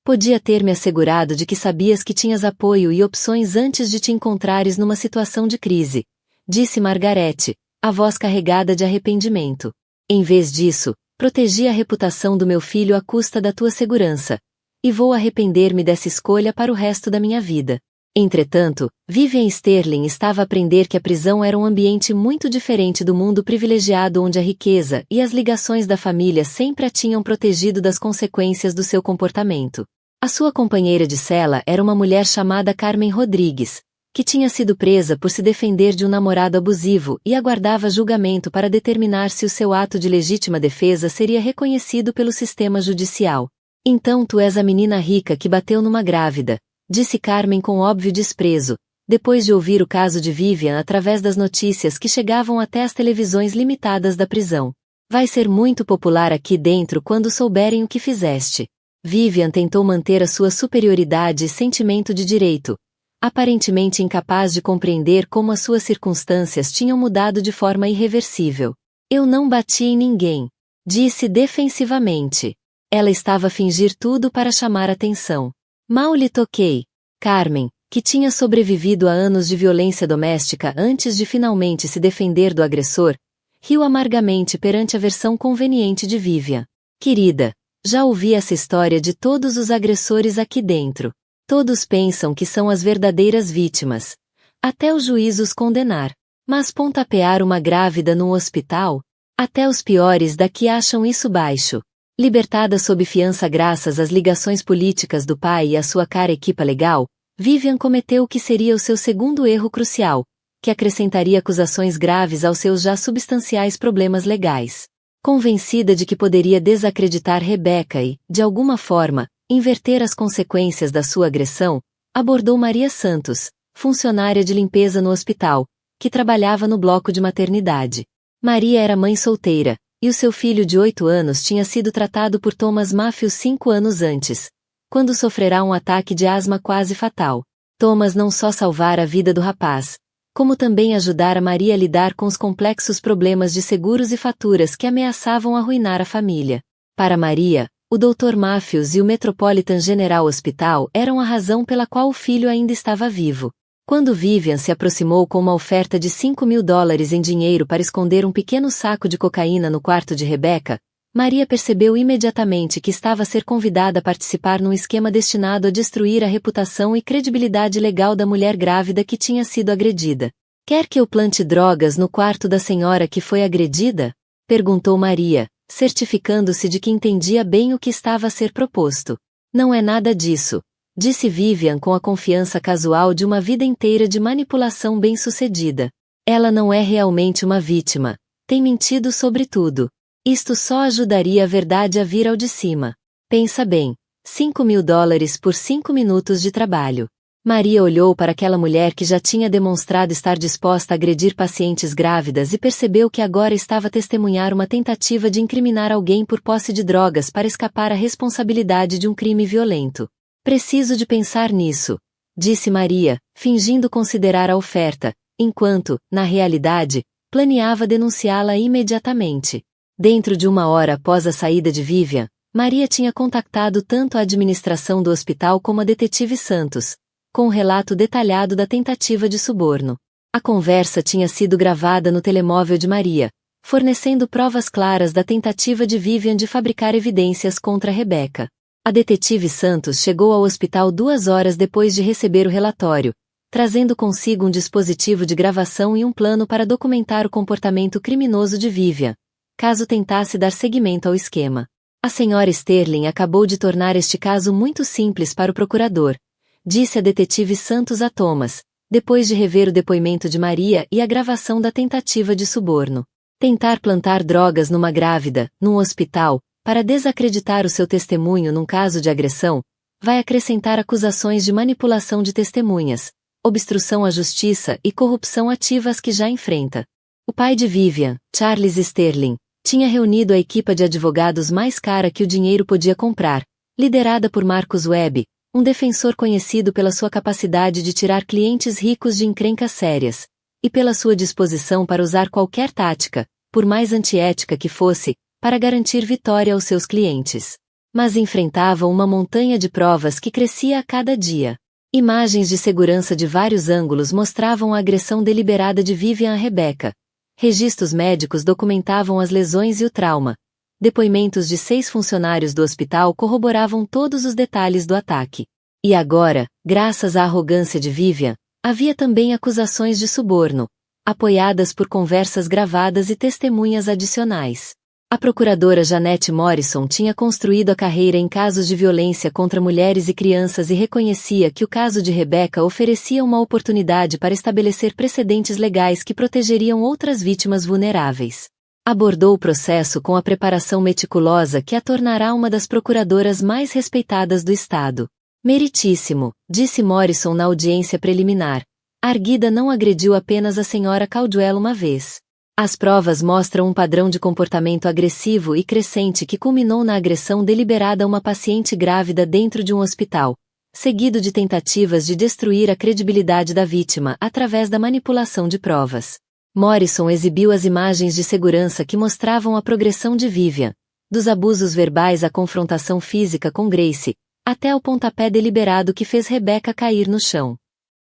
A: Podia ter me assegurado de que sabias que tinhas apoio e opções antes de te encontrares numa situação de crise, disse Margaret, a voz carregada de arrependimento. Em vez disso, protegi a reputação do meu filho à custa da tua segurança, e vou arrepender-me dessa escolha para o resto da minha vida. Entretanto, Vivian Sterling estava a aprender que a prisão era um ambiente muito diferente do mundo privilegiado onde a riqueza e as ligações da família sempre a tinham protegido das consequências do seu comportamento. A sua companheira de cela era uma mulher chamada Carmen Rodrigues, que tinha sido presa por se defender de um namorado abusivo e aguardava julgamento para determinar se o seu ato de legítima defesa seria reconhecido pelo sistema judicial. Então tu és a menina rica que bateu numa grávida, disse Carmen com óbvio desprezo, depois de ouvir o caso de Vivian através das notícias que chegavam até as televisões limitadas da prisão. Vai ser muito popular aqui dentro quando souberem o que fizeste. Vivian tentou manter a sua superioridade e sentimento de direito, aparentemente incapaz de compreender como as suas circunstâncias tinham mudado de forma irreversível. Eu não bati em ninguém, disse defensivamente. Ela estava a fingir tudo para chamar atenção. Mal lhe toquei. Carmen, que tinha sobrevivido a anos de violência doméstica antes de finalmente se defender do agressor, riu amargamente perante a versão conveniente de Vivian. Querida, já ouvi essa história de todos os agressores aqui dentro. Todos pensam que são as verdadeiras vítimas. Até o juiz os condenar. Mas pontapear uma grávida num hospital? Até os piores daqui acham isso baixo. Libertada sob fiança graças às ligações políticas do pai e à sua cara equipa legal, Vivian cometeu o que seria o seu segundo erro crucial, que acrescentaria acusações graves aos seus já substanciais problemas legais. Convencida de que poderia desacreditar Rebecca e, de alguma forma, inverter as consequências da sua agressão, abordou Maria Santos, funcionária de limpeza no hospital, que trabalhava no bloco de maternidade. Maria era mãe solteira, e o seu filho de 8 anos tinha sido tratado por Thomas Matthews 5 anos antes, quando sofrerá um ataque de asma quase fatal. Thomas não só salvara a vida do rapaz, como também ajudara Maria a lidar com os complexos problemas de seguros e faturas que ameaçavam arruinar a família. Para Maria, o Dr. Matthews e o Metropolitan General Hospital eram a razão pela qual o filho ainda estava vivo. Quando Vivian se aproximou com uma oferta de $5.000 em dinheiro para esconder um pequeno saco de cocaína no quarto de Rebecca, Maria percebeu imediatamente que estava a ser convidada a participar num esquema destinado a destruir a reputação e credibilidade legal da mulher grávida que tinha sido agredida. "Quer que eu plante drogas no quarto da senhora que foi agredida?" perguntou Maria, certificando-se de que entendia bem o que estava a ser proposto. "Não é nada disso", disse Vivian com a confiança casual de uma vida inteira de manipulação bem-sucedida. "Ela não é realmente uma vítima. Tem mentido sobre tudo. Isto só ajudaria a verdade a vir ao de cima. Pensa bem, $5.000 por 5 minutos de trabalho." Maria olhou para aquela mulher que já tinha demonstrado estar disposta a agredir pacientes grávidas e percebeu que agora estava a testemunhar uma tentativa de incriminar alguém por posse de drogas para escapar à responsabilidade de um crime violento. "Preciso de pensar nisso", disse Maria, fingindo considerar a oferta, enquanto, na realidade, planeava denunciá-la imediatamente. Dentro de 1 hora após a saída de Vivian, Maria tinha contactado tanto a administração do hospital como a detetive Santos, com um relato detalhado da tentativa de suborno. A conversa tinha sido gravada no telemóvel de Maria, fornecendo provas claras da tentativa de Vivian de fabricar evidências contra Rebecca. A detetive Santos chegou ao hospital 2 horas depois de receber o relatório, trazendo consigo um dispositivo de gravação e um plano para documentar o comportamento criminoso de Vivian, caso tentasse dar seguimento ao esquema. "A senhora Sterling acabou de tornar este caso muito simples para o procurador", disse a detetive Santos a Thomas, depois de rever o depoimento de Maria e a gravação da tentativa de suborno. "Tentar plantar drogas numa grávida, num hospital, para desacreditar o seu testemunho num caso de agressão, vai acrescentar acusações de manipulação de testemunhas, obstrução à justiça e corrupção ativa às que já enfrenta." O pai de Vivian, Charles Sterling, tinha reunido a equipa de advogados mais cara que o dinheiro podia comprar, liderada por Marcus Webb, um defensor conhecido pela sua capacidade de tirar clientes ricos de encrencas sérias, e pela sua disposição para usar qualquer tática, por mais antiética que fosse, para garantir vitória aos seus clientes. Mas enfrentavam uma montanha de provas que crescia a cada dia. Imagens de segurança de vários ângulos mostravam a agressão deliberada de Vivian a Rebecca. Registros médicos documentavam as lesões e o trauma. Depoimentos de 6 funcionários do hospital corroboravam todos os detalhes do ataque. E agora, graças à arrogância de Vivian, havia também acusações de suborno, apoiadas por conversas gravadas e testemunhas adicionais. A procuradora Janette Morrison tinha construído a carreira em casos de violência contra mulheres e crianças e reconhecia que o caso de Rebecca oferecia uma oportunidade para estabelecer precedentes legais que protegeriam outras vítimas vulneráveis. Abordou o processo com a preparação meticulosa que a tornará uma das procuradoras mais respeitadas do Estado. "Meritíssimo", disse Morrison na audiência preliminar. "A arguida não agrediu apenas a senhora Caldwell uma vez. As provas mostram um padrão de comportamento agressivo e crescente que culminou na agressão deliberada a uma paciente grávida dentro de um hospital, seguido de tentativas de destruir a credibilidade da vítima através da manipulação de provas." Morrison exibiu as imagens de segurança que mostravam a progressão de Vivian, dos abusos verbais à confrontação física com Grace, até o pontapé deliberado que fez Rebecca cair no chão.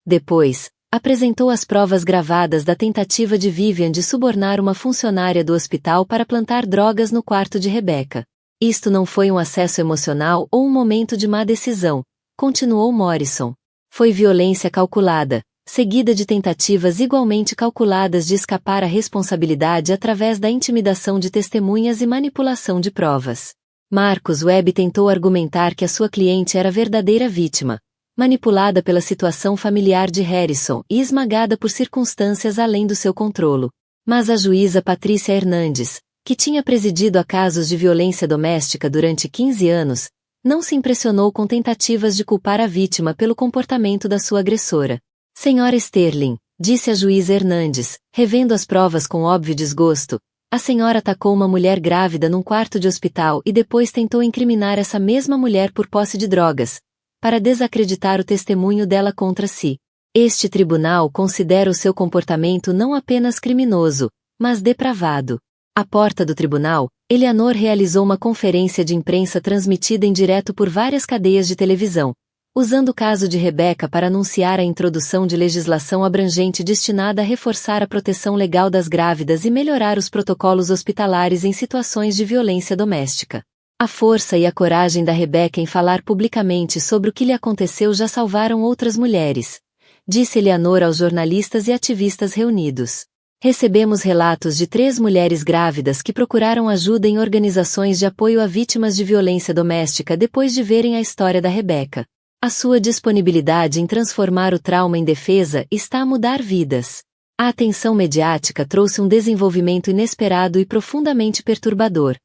A: Depois, apresentou as provas gravadas da tentativa de Vivian de subornar uma funcionária do hospital para plantar drogas no quarto de Rebecca. "Isto não foi um acesso emocional ou um momento de má decisão", continuou Morrison. "Foi violência calculada, seguida de tentativas igualmente calculadas de escapar à responsabilidade através da intimidação de testemunhas e manipulação de provas." Marcus Webb tentou argumentar que a sua cliente era a verdadeira vítima, manipulada pela situação familiar de Harrison e esmagada por circunstâncias além do seu controlo. Mas a juíza Patrícia Hernandes, que tinha presidido a casos de violência doméstica durante 15 anos, não se impressionou com tentativas de culpar a vítima pelo comportamento da sua agressora. "Senhora Sterling", disse a juíza Hernandes, revendo as provas com óbvio desgosto, A senhora atacou uma mulher grávida num quarto de hospital e depois tentou incriminar essa mesma mulher por posse de drogas, para desacreditar o testemunho dela contra si. Este tribunal considera o seu comportamento não apenas criminoso, mas depravado. À porta do tribunal, Eleanor realizou uma conferência de imprensa transmitida em direto por várias cadeias de televisão, usando o caso de Rebecca para anunciar a introdução de legislação abrangente destinada a reforçar a proteção legal das grávidas e melhorar os protocolos hospitalares em situações de violência doméstica. A força e a coragem da Rebecca em falar publicamente sobre o que lhe aconteceu já salvaram outras mulheres, disse Eleanor aos jornalistas e ativistas reunidos. Recebemos relatos de 3 mulheres grávidas que procuraram ajuda em organizações de apoio a vítimas de violência doméstica depois de verem a história da Rebecca. A sua disponibilidade em transformar o trauma em defesa está a mudar vidas. A atenção mediática trouxe um desenvolvimento inesperado e profundamente perturbador.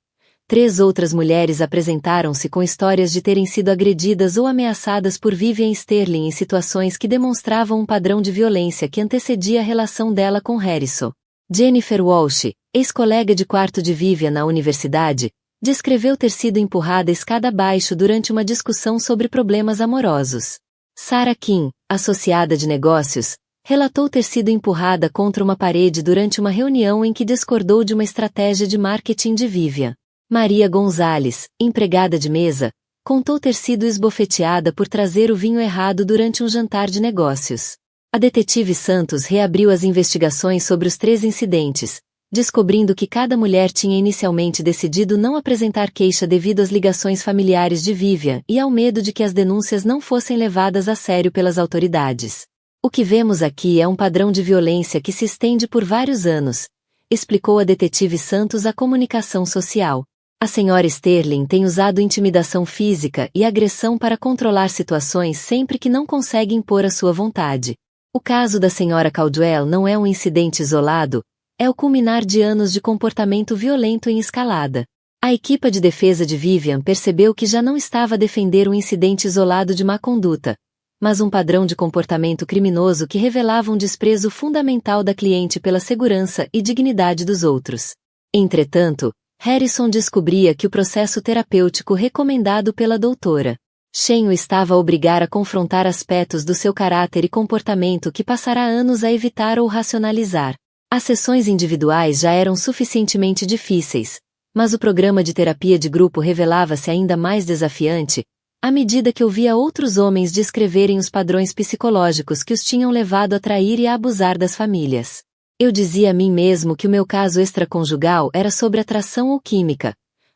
A: 3 outras mulheres apresentaram-se com histórias de terem sido agredidas ou ameaçadas por Vivian Sterling em situações que demonstravam um padrão de violência que antecedia a relação dela com Harrison. Jennifer Walsh, ex-colega de quarto de Vivian na universidade, descreveu ter sido empurrada escada abaixo durante uma discussão sobre problemas amorosos. Sarah Kim, associada de negócios, relatou ter sido empurrada contra uma parede durante uma reunião em que discordou de uma estratégia de marketing de Vivian. Maria Gonzalez, empregada de mesa, contou ter sido esbofeteada por trazer o vinho errado durante um jantar de negócios. A detetive Santos reabriu as investigações sobre os 3 incidentes, descobrindo que cada mulher tinha inicialmente decidido não apresentar queixa devido às ligações familiares de Vivian e ao medo de que as denúncias não fossem levadas a sério pelas autoridades. O que vemos aqui é um padrão de violência que se estende por vários anos, explicou a detetive Santos à comunicação social. A senhora Sterling tem usado intimidação física e agressão para controlar situações sempre que não consegue impor a sua vontade. O caso da senhora Caldwell não é um incidente isolado, é o culminar de anos de comportamento violento em escalada. A equipa de defesa de Vivian percebeu que já não estava a defender um incidente isolado de má conduta, mas um padrão de comportamento criminoso que revelava um desprezo fundamental da cliente pela segurança e dignidade dos outros. Entretanto, Harrison descobria que o processo terapêutico recomendado pela doutora Shen o estava a obrigar a confrontar aspectos do seu caráter e comportamento que passará anos a evitar ou racionalizar. As sessões individuais já eram suficientemente difíceis, mas o programa de terapia de grupo revelava-se ainda mais desafiante, à medida que ouvia outros homens descreverem os padrões psicológicos que os tinham levado a trair e a abusar das famílias. Eu dizia a mim mesmo que o meu caso extraconjugal era sobre atração ou química,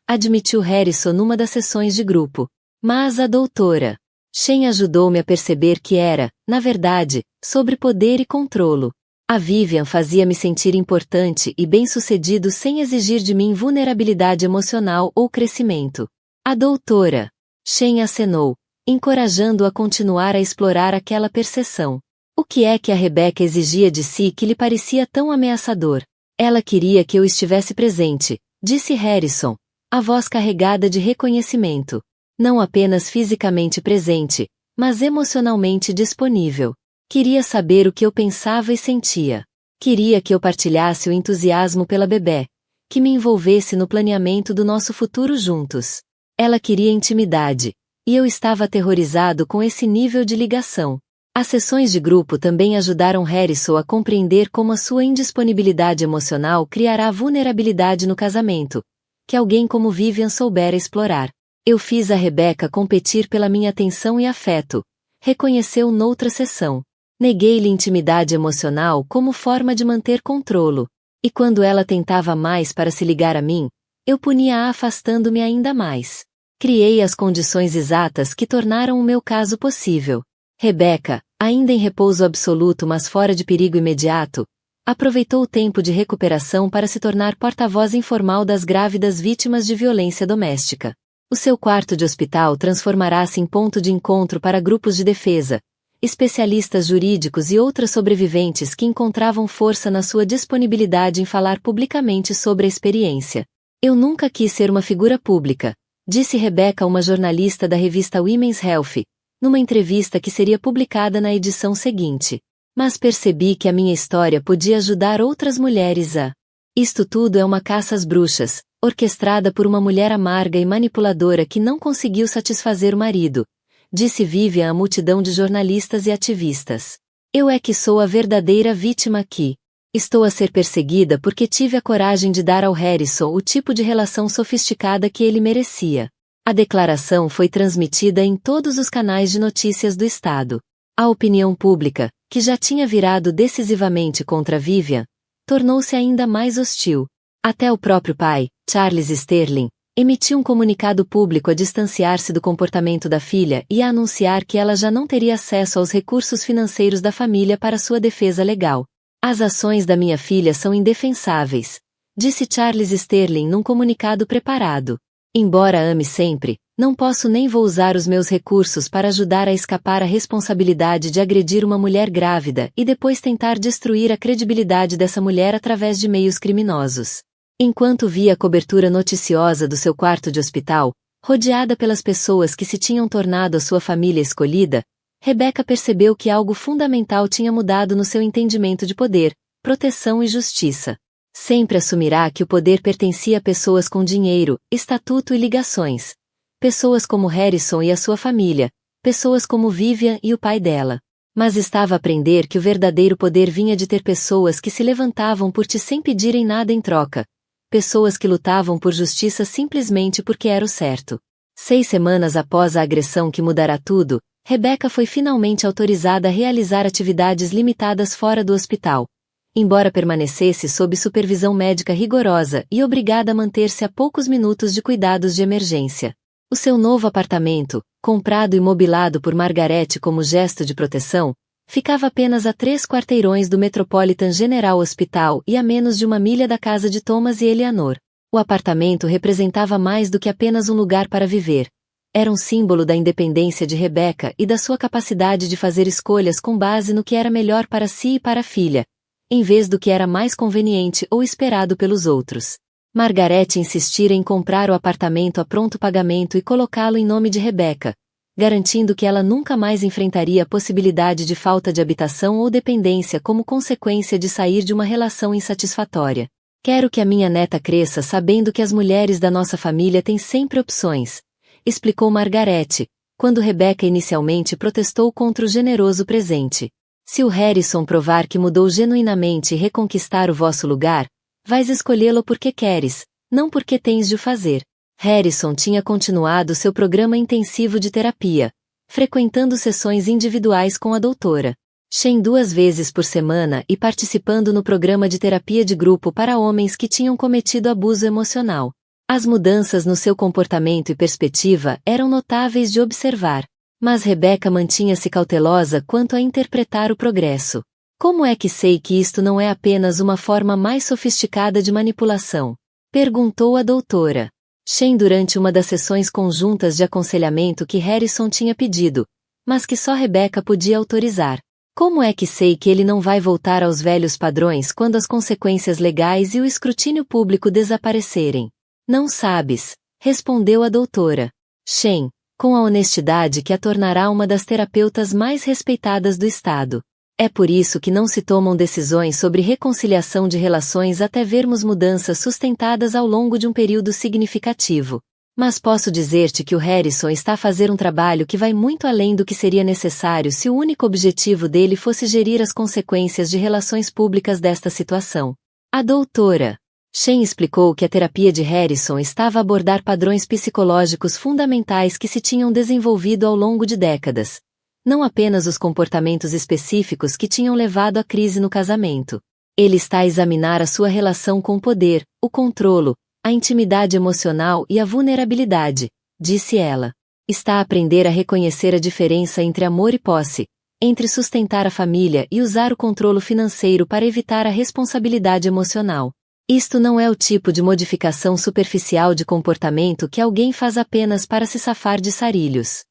A: admitiu Harrison numa das sessões de grupo. Mas a doutora Shen ajudou-me a perceber que era, na verdade, sobre poder e controlo. A Vivian fazia-me sentir importante e bem-sucedido sem exigir de mim vulnerabilidade emocional ou crescimento. A doutora Shen acenou, encorajando-o a continuar a explorar aquela percepção. O que é que a Rebecca exigia de si que lhe parecia tão ameaçador? Ela queria que eu estivesse presente, disse Harrison, a voz carregada de reconhecimento. Não apenas fisicamente presente, mas emocionalmente disponível. Queria saber o que eu pensava e sentia. Queria que eu partilhasse o entusiasmo pela bebê, que me envolvesse no planeamento do nosso futuro juntos. Ela queria intimidade, e eu estava aterrorizado com esse nível de ligação. As sessões de grupo também ajudaram Harrison a compreender como a sua indisponibilidade emocional criará vulnerabilidade no casamento, que alguém como Vivian soubera explorar. Eu fiz a Rebecca competir pela minha atenção e afeto, reconheceu noutra sessão. Neguei-lhe intimidade emocional como forma de manter controlo, e quando ela tentava mais para se ligar a mim, eu punia-a afastando-me ainda mais. Criei as condições exatas que tornaram o meu caso possível. Rebecca, ainda em repouso absoluto mas fora de perigo imediato, aproveitou o tempo de recuperação para se tornar porta-voz informal das grávidas vítimas de violência doméstica. O seu quarto de hospital transformará-se em ponto de encontro para grupos de defesa, especialistas jurídicos e outras sobreviventes que encontravam força na sua disponibilidade em falar publicamente sobre a experiência. Eu nunca quis ser uma figura pública, disse Rebecca a uma jornalista da revista Women's Health, numa entrevista que seria publicada na edição seguinte. Mas percebi que a minha história podia ajudar outras mulheres a Isto tudo é uma caça às bruxas, orquestrada por uma mulher amarga e manipuladora que não conseguiu satisfazer o marido, disse Vivian à multidão de jornalistas e ativistas. Eu é que sou a verdadeira vítima aqui. Estou a ser perseguida porque tive a coragem de dar ao Harrison o tipo de relação sofisticada que ele merecia. A declaração foi transmitida em todos os canais de notícias do estado. A opinião pública, que já tinha virado decisivamente contra Vivian, tornou-se ainda mais hostil. Até o próprio pai, Charles Sterling, emitiu um comunicado público a distanciar-se do comportamento da filha e a anunciar que ela já não teria acesso aos recursos financeiros da família para sua defesa legal. As ações da minha filha são indefensáveis, disse Charles Sterling num comunicado preparado. Embora ame sempre, não posso nem vou usar os meus recursos para ajudar a escapar à responsabilidade de agredir uma mulher grávida e depois tentar destruir a credibilidade dessa mulher através de meios criminosos. Enquanto via a cobertura noticiosa do seu quarto de hospital, rodeada pelas pessoas que se tinham tornado a sua família escolhida, Rebecca percebeu que algo fundamental tinha mudado no seu entendimento de poder, proteção e justiça. Sempre assumirá que o poder pertencia a pessoas com dinheiro, estatuto e ligações. Pessoas como Harrison e a sua família, pessoas como Vivian e o pai dela. Mas estava a aprender que o verdadeiro poder vinha de ter pessoas que se levantavam por ti sem pedirem nada em troca. Pessoas que lutavam por justiça simplesmente porque era o certo. 6 semanas após a agressão que mudará tudo, Rebecca foi finalmente autorizada a realizar atividades limitadas fora do hospital. Embora permanecesse sob supervisão médica rigorosa e obrigada a manter-se a poucos minutos de cuidados de emergência. O seu novo apartamento, comprado e mobilado por Margaret como gesto de proteção, ficava apenas a 3 quarteirões do Metropolitan General Hospital e a menos de 1 milha da casa de Thomas e Eleanor. O apartamento representava mais do que apenas um lugar para viver. Era um símbolo da independência de Rebecca e da sua capacidade de fazer escolhas com base no que era melhor para si e para a filha, em vez do que era mais conveniente ou esperado pelos outros. Margaret insistira em comprar o apartamento a pronto pagamento e colocá-lo em nome de Rebecca, garantindo que ela nunca mais enfrentaria a possibilidade de falta de habitação ou dependência como consequência de sair de uma relação insatisfatória. Quero que a minha neta cresça sabendo que as mulheres da nossa família têm sempre opções, explicou Margaret, quando Rebecca inicialmente protestou contra o generoso presente. Se o Harrison provar que mudou genuinamente e reconquistar o vosso lugar, vais escolhê-lo porque queres, não porque tens de o fazer. Harrison tinha continuado seu programa intensivo de terapia, frequentando sessões individuais com a doutora Shen 2 vezes por semana e participando no programa de terapia de grupo para homens que tinham cometido abuso emocional. As mudanças no seu comportamento e perspectiva eram notáveis de observar, mas Rebecca mantinha-se cautelosa quanto a interpretar o progresso. Como é que sei que isto não é apenas uma forma mais sofisticada de manipulação? Perguntou a doutora Shen durante uma das sessões conjuntas de aconselhamento que Harrison tinha pedido, mas que só Rebecca podia autorizar. Como é que sei que ele não vai voltar aos velhos padrões quando as consequências legais e o escrutínio público desaparecerem? Não sabes, respondeu a doutora Shen, com a honestidade que a tornará uma das terapeutas mais respeitadas do estado. É por isso que não se tomam decisões sobre reconciliação de relações até vermos mudanças sustentadas ao longo de um período significativo. Mas posso dizer-te que o Harrison está a fazer um trabalho que vai muito além do que seria necessário se o único objetivo dele fosse gerir as consequências de relações públicas desta situação. A doutora Shen explicou que a terapia de Harrison estava a abordar padrões psicológicos fundamentais que se tinham desenvolvido ao longo de décadas, não apenas os comportamentos específicos que tinham levado à crise no casamento. Ele está a examinar a sua relação com o poder, o controlo, a intimidade emocional e a vulnerabilidade, disse ela. Está a aprender a reconhecer a diferença entre amor e posse, entre sustentar a família e usar o controle financeiro para evitar a responsabilidade emocional. Isto não é o tipo de modificação superficial de comportamento que alguém faz apenas para se safar de sarilhos.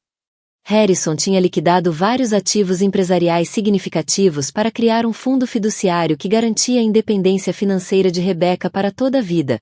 A: Harrison tinha liquidado vários ativos empresariais significativos para criar um fundo fiduciário que garantia a independência financeira de Rebecca para toda a vida,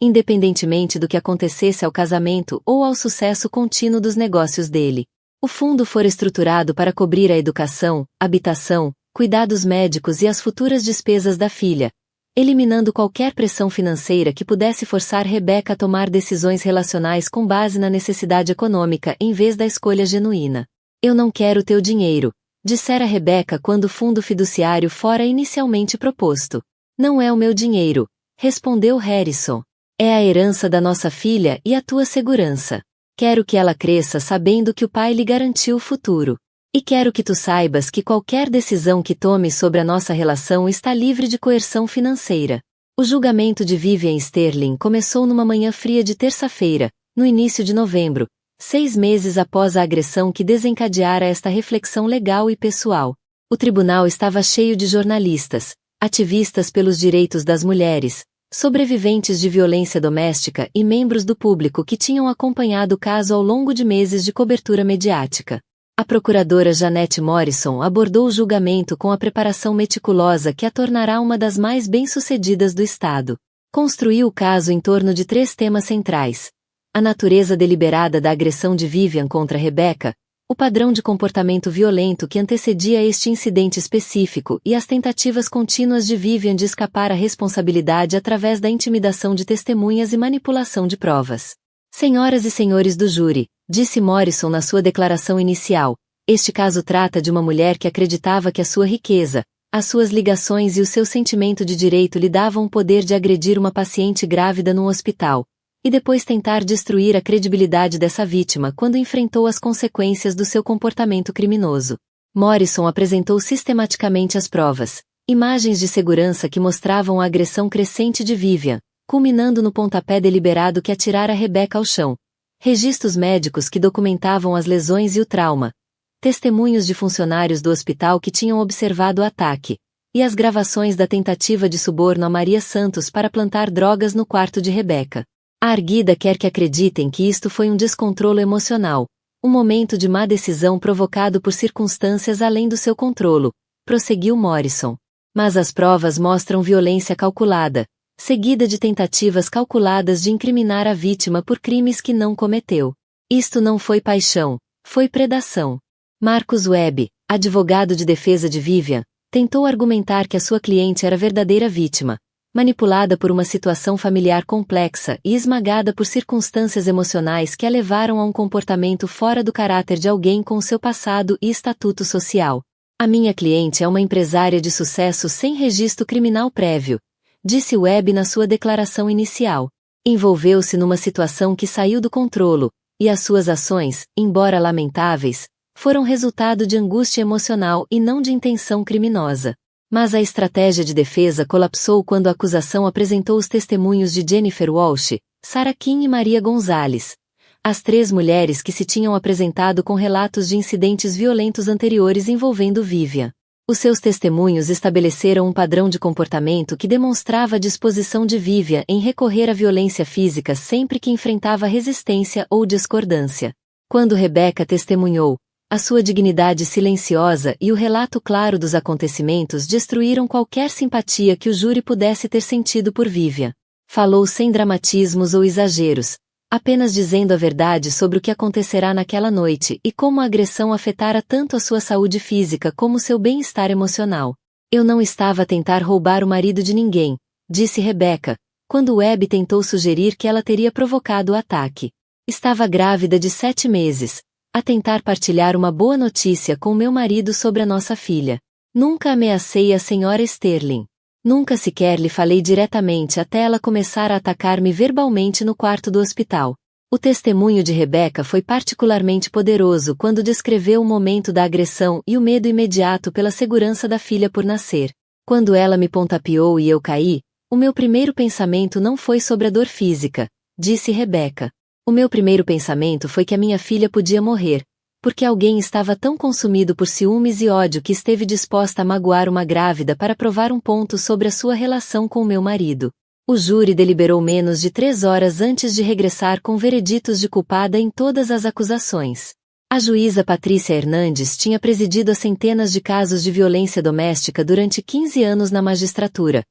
A: independentemente do que acontecesse ao casamento ou ao sucesso contínuo dos negócios dele. O fundo fora estruturado para cobrir a educação, habitação, cuidados médicos e as futuras despesas da filha, eliminando qualquer pressão financeira que pudesse forçar Rebeca a tomar decisões relacionais com base na necessidade econômica em vez da escolha genuína. Eu não quero teu dinheiro, dissera Rebeca quando o fundo fiduciário fora inicialmente proposto. Não é o meu dinheiro, respondeu Harrison. É a herança da nossa filha e a tua segurança. Quero que ela cresça sabendo que o pai lhe garantiu o futuro. E quero que tu saibas que qualquer decisão que tome sobre a nossa relação está livre de coerção financeira. O julgamento de Vivian Sterling começou numa manhã fria de terça-feira, no início de novembro, 6 meses após a agressão que desencadeara esta reflexão legal e pessoal. O tribunal estava cheio de jornalistas, ativistas pelos direitos das mulheres, sobreviventes de violência doméstica e membros do público que tinham acompanhado o caso ao longo de meses de cobertura mediática. A procuradora Janette Morrison abordou o julgamento com a preparação meticulosa que a tornará uma das mais bem-sucedidas do Estado. Construiu o caso em torno de 3 temas centrais: a natureza deliberada da agressão de Vivian contra Rebeca, o padrão de comportamento violento que antecedia este incidente específico e as tentativas contínuas de Vivian de escapar à responsabilidade através da intimidação de testemunhas e manipulação de provas. Senhoras e senhores do júri, disse Morrison na sua declaração inicial, este caso trata de uma mulher que acreditava que a sua riqueza, as suas ligações e o seu sentimento de direito lhe davam o poder de agredir uma paciente grávida num hospital, e depois tentar destruir a credibilidade dessa vítima quando enfrentou as consequências do seu comportamento criminoso. Morrison apresentou sistematicamente as provas, imagens de segurança que mostravam a agressão crescente de Vivian, culminando no pontapé deliberado que atirara Rebeca ao chão, registros médicos que documentavam as lesões e o trauma, testemunhos de funcionários do hospital que tinham observado o ataque, e as gravações da tentativa de suborno a Maria Santos para plantar drogas no quarto de Rebeca. A arguida quer que acreditem que isto foi um descontrolo emocional, um momento de má decisão provocado por circunstâncias além do seu controlo, prosseguiu Morrison. Mas as provas mostram violência calculada, seguida de tentativas calculadas de incriminar a vítima por crimes que não cometeu. Isto não foi paixão, foi predação. Marcus Webb, advogado de defesa de Vivian, tentou argumentar que a sua cliente era a verdadeira vítima, manipulada por uma situação familiar complexa e esmagada por circunstâncias emocionais que a levaram a um comportamento fora do caráter de alguém com seu passado e estatuto social. A minha cliente é uma empresária de sucesso sem registro criminal prévio, disse Webb na sua declaração inicial. Envolveu-se numa situação que saiu do controlo, e as suas ações, embora lamentáveis, foram resultado de angústia emocional e não de intenção criminosa. Mas a estratégia de defesa colapsou quando a acusação apresentou os testemunhos de Jennifer Walsh, Sarah Kim e Maria Gonzalez, as 3 mulheres que se tinham apresentado com relatos de incidentes violentos anteriores envolvendo Vivian. Os seus testemunhos estabeleceram um padrão de comportamento que demonstrava a disposição de Vivian em recorrer à violência física sempre que enfrentava resistência ou discordância. Quando Rebeca testemunhou, a sua dignidade silenciosa e o relato claro dos acontecimentos destruíram qualquer simpatia que o júri pudesse ter sentido por Vivian. Falou sem dramatismos ou exageros, apenas dizendo a verdade sobre o que acontecerá naquela noite e como a agressão afetara tanto a sua saúde física como seu bem-estar emocional. Eu não estava a tentar roubar o marido de ninguém, disse Rebeca, quando Webb tentou sugerir que ela teria provocado o ataque. Estava grávida de 7 meses, a tentar partilhar uma boa notícia com meu marido sobre a nossa filha. Nunca ameacei a senhora Sterling. Nunca sequer lhe falei diretamente até ela começar a atacar-me verbalmente no quarto do hospital. O testemunho de Rebeca foi particularmente poderoso quando descreveu o momento da agressão e o medo imediato pela segurança da filha por nascer. Quando ela me pontapeou e eu caí, o meu primeiro pensamento não foi sobre a dor física, disse Rebeca. O meu primeiro pensamento foi que a minha filha podia morrer, porque alguém estava tão consumido por ciúmes e ódio que esteve disposta a magoar uma grávida para provar um ponto sobre a sua relação com o meu marido. O júri deliberou menos de 3 horas antes de regressar com vereditos de culpada em todas as acusações. A juíza Patrícia Hernandes tinha presidido a centenas de casos de violência doméstica durante 15 anos na magistratura,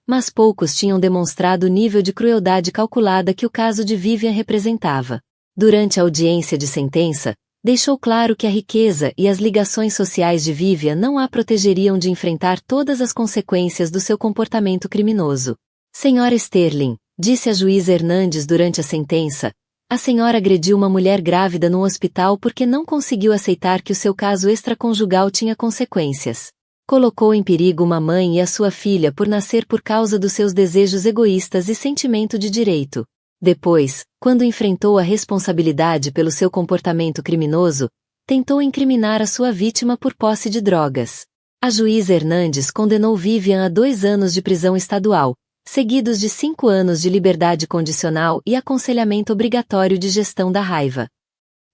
A: mas poucos tinham demonstrado o nível de crueldade calculada que o caso de Vivian representava. Durante a audiência de sentença, Deixou claro que a riqueza e as ligações sociais de Vivian não a protegeriam de enfrentar todas as consequências do seu comportamento criminoso. Senhora Sterling, disse a juíza Hernandes durante a sentença, a senhora agrediu uma mulher grávida num hospital porque não conseguiu aceitar que o seu caso extraconjugal tinha consequências. Colocou em perigo uma mãe e a sua filha por nascer por causa dos seus desejos egoístas e sentimento de direito. Depois, quando enfrentou a responsabilidade pelo seu comportamento criminoso, tentou incriminar a sua vítima por posse de drogas. A juíza Hernandes condenou Vivian a 2 anos de prisão estadual, seguidos de 5 anos de liberdade condicional e aconselhamento obrigatório de gestão da raiva.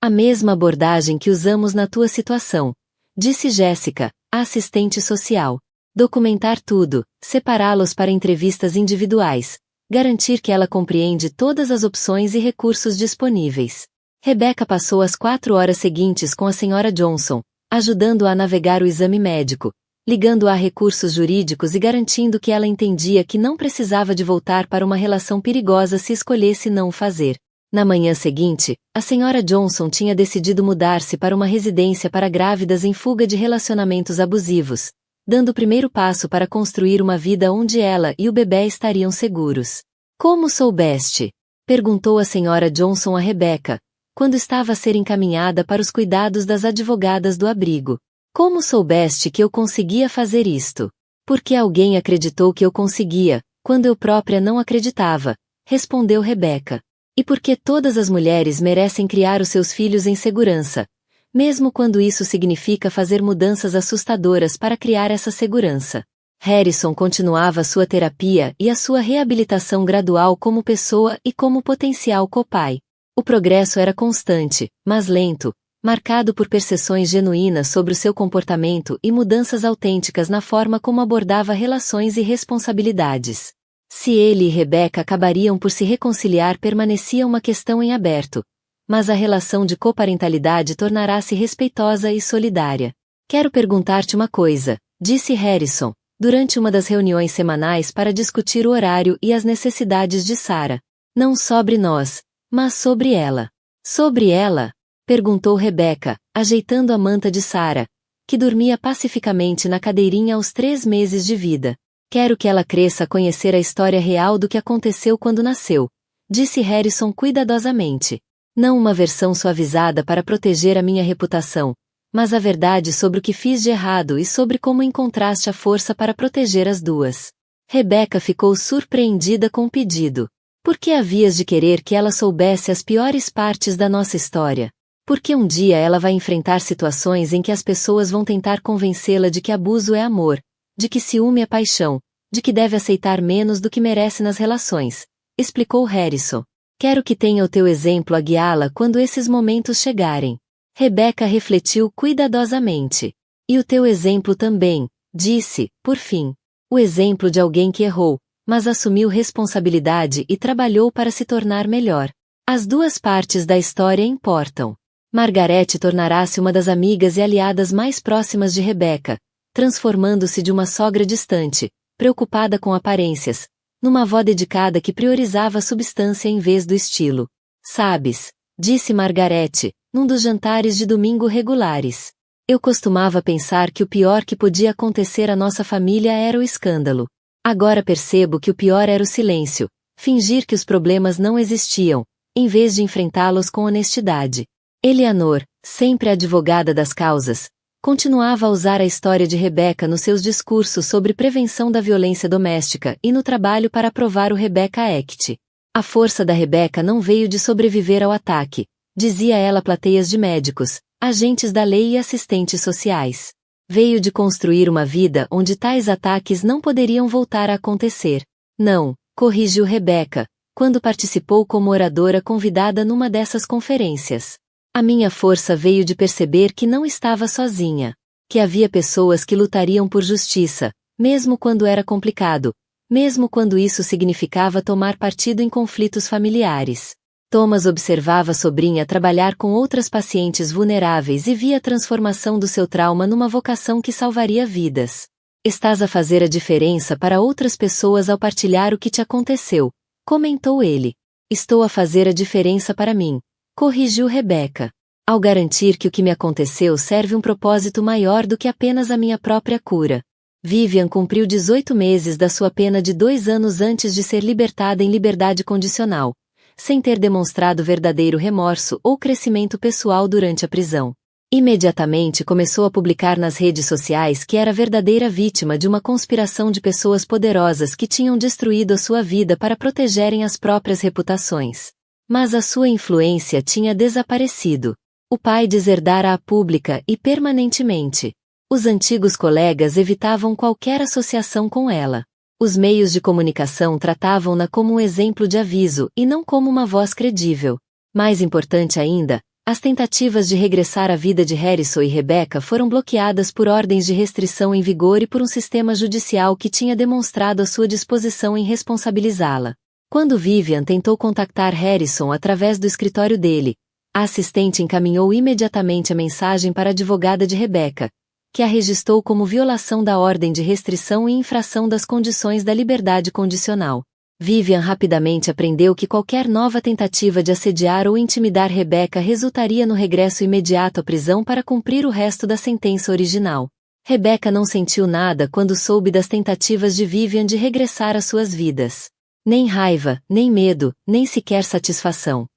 A: A mesma abordagem que usamos na tua situação, disse Jéssica, a assistente social. Documentar tudo, separá-los para entrevistas individuais, garantir que ela compreende todas as opções e recursos disponíveis. Rebecca passou as 4 horas seguintes com a senhora Johnson, ajudando-a a navegar o exame médico, ligando-a a recursos jurídicos e garantindo que ela entendia que não precisava de voltar para uma relação perigosa se escolhesse não o fazer. Na manhã seguinte, a senhora Johnson tinha decidido mudar-se para uma residência para grávidas em fuga de relacionamentos abusivos, dando o primeiro passo para construir uma vida onde ela e o bebê estariam seguros. Como soubeste? Perguntou a senhora Johnson a Rebecca, quando estava a ser encaminhada para os cuidados das advogadas do abrigo. Como soubeste que eu conseguia fazer isto? Porque alguém acreditou que eu conseguia, quando eu própria não acreditava, respondeu Rebecca. E porque todas as mulheres merecem criar os seus filhos em segurança, mesmo quando isso significa fazer mudanças assustadoras para criar essa segurança. Harrison continuava sua terapia e a sua reabilitação gradual como pessoa e como potencial copai. O progresso era constante, mas lento, marcado por percepções genuínas sobre o seu comportamento e mudanças autênticas na forma como abordava relações e responsabilidades. Se ele e Rebecca acabariam por se reconciliar permanecia uma questão em aberto, mas a relação de coparentalidade tornará-se respeitosa e solidária. Quero perguntar-te uma coisa, disse Harrison, durante uma das reuniões semanais para discutir o horário e as necessidades de Sarah. Não sobre nós, mas sobre ela. Sobre ela? Perguntou Rebecca, ajeitando a manta de Sarah, que dormia pacificamente na cadeirinha aos 3 meses de vida. Quero que ela cresça a conhecer a história real do que aconteceu quando nasceu, disse Harrison cuidadosamente. Não uma versão suavizada para proteger a minha reputação, mas a verdade sobre o que fiz de errado e sobre como encontraste a força para proteger as duas. Rebecca ficou surpreendida com o pedido. Por que havias de querer que ela soubesse as piores partes da nossa história? Porque um dia ela vai enfrentar situações em que as pessoas vão tentar convencê-la de que abuso é amor, de que ciúme é paixão, de que deve aceitar menos do que merece nas relações, explicou Harrison. Quero que tenha o teu exemplo a guiá-la quando esses momentos chegarem. Rebecca refletiu cuidadosamente. E o teu exemplo também, disse, por fim. O exemplo de alguém que errou, mas assumiu responsabilidade e trabalhou para se tornar melhor. As duas partes da história importam. Margaret tornará-se uma das amigas e aliadas mais próximas de Rebecca, transformando-se de uma sogra distante, preocupada com aparências, numa avó dedicada que priorizava a substância em vez do estilo. Sabes, disse Margaret, num dos jantares de domingo regulares. Eu costumava pensar que o pior que podia acontecer à nossa família era o escândalo. Agora percebo que o pior era o silêncio, fingir que os problemas não existiam, em vez de enfrentá-los com honestidade. Eleanor, sempre advogada das causas, continuava a usar a história de Rebecca nos seus discursos sobre prevenção da violência doméstica e no trabalho para aprovar o Rebecca Act. A força da Rebecca não veio de sobreviver ao ataque, dizia ela a plateias de médicos, agentes da lei e assistentes sociais. Veio de construir uma vida onde tais ataques não poderiam voltar a acontecer. Não, corrigiu Rebecca, quando participou como oradora convidada numa dessas conferências. A minha força veio de perceber que não estava sozinha, que havia pessoas que lutariam por justiça, mesmo quando era complicado, mesmo quando isso significava tomar partido em conflitos familiares. Thomas observava a sobrinha trabalhar com outras pacientes vulneráveis e via a transformação do seu trauma numa vocação que salvaria vidas. Estás a fazer a diferença para outras pessoas ao partilhar o que te aconteceu, comentou ele. Estou a fazer a diferença para mim, corrigiu Rebecca. ao garantir que o que me aconteceu serve um propósito maior do que apenas a minha própria cura. Vivian cumpriu 18 meses da sua pena de 2 anos antes de ser libertada em liberdade condicional, sem ter demonstrado verdadeiro remorso ou crescimento pessoal durante a prisão. Imediatamente começou a publicar nas redes sociais que era verdadeira vítima de uma conspiração de pessoas poderosas que tinham destruído a sua vida para protegerem as próprias reputações. Mas a sua influência tinha desaparecido. O pai deserdara-a pública e permanentemente. Os antigos colegas evitavam qualquer associação com ela. Os meios de comunicação tratavam-na como um exemplo de aviso e não como uma voz credível. Mais importante ainda, as tentativas de regressar à vida de Harrison e Rebecca foram bloqueadas por ordens de restrição em vigor e por um sistema judicial que tinha demonstrado a sua disposição em responsabilizá-la. Quando Vivian tentou contactar Harrison através do escritório dele, a assistente encaminhou imediatamente a mensagem para a advogada de Rebecca, que a registrou como violação da ordem de restrição e infração das condições da liberdade condicional. Vivian rapidamente aprendeu que qualquer nova tentativa de assediar ou intimidar Rebecca resultaria no regresso imediato à prisão para cumprir o resto da sentença original. Rebecca não sentiu nada quando soube das tentativas de Vivian de regressar às suas vidas. Nem raiva, nem medo, nem sequer satisfação.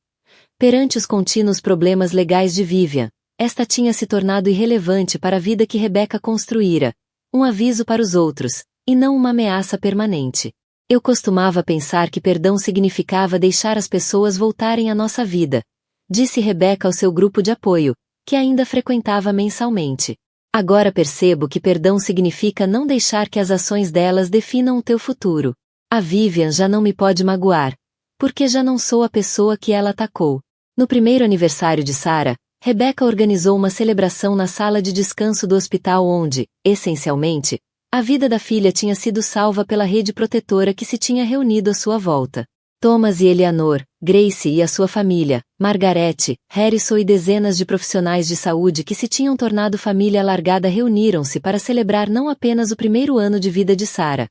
A: Perante os contínuos problemas legais de Vivian, esta tinha se tornado irrelevante para a vida que Rebecca construíra, um aviso para os outros, e não uma ameaça permanente. Eu costumava pensar que perdão significava deixar as pessoas voltarem à nossa vida, disse Rebecca ao seu grupo de apoio, que ainda frequentava mensalmente. Agora percebo que perdão significa não deixar que as ações delas definam o teu futuro. A Vivian já não me pode magoar, porque já não sou a pessoa que ela atacou. No primeiro aniversário de Sarah, Rebecca organizou uma celebração na sala de descanso do hospital onde, essencialmente, a vida da filha tinha sido salva pela rede protetora que se tinha reunido à sua volta. Thomas e Eleanor, Grace e a sua família, Margarete, Harrison e dezenas de profissionais de saúde que se tinham tornado família alargada reuniram-se para celebrar não apenas o primeiro ano de vida de Sarah,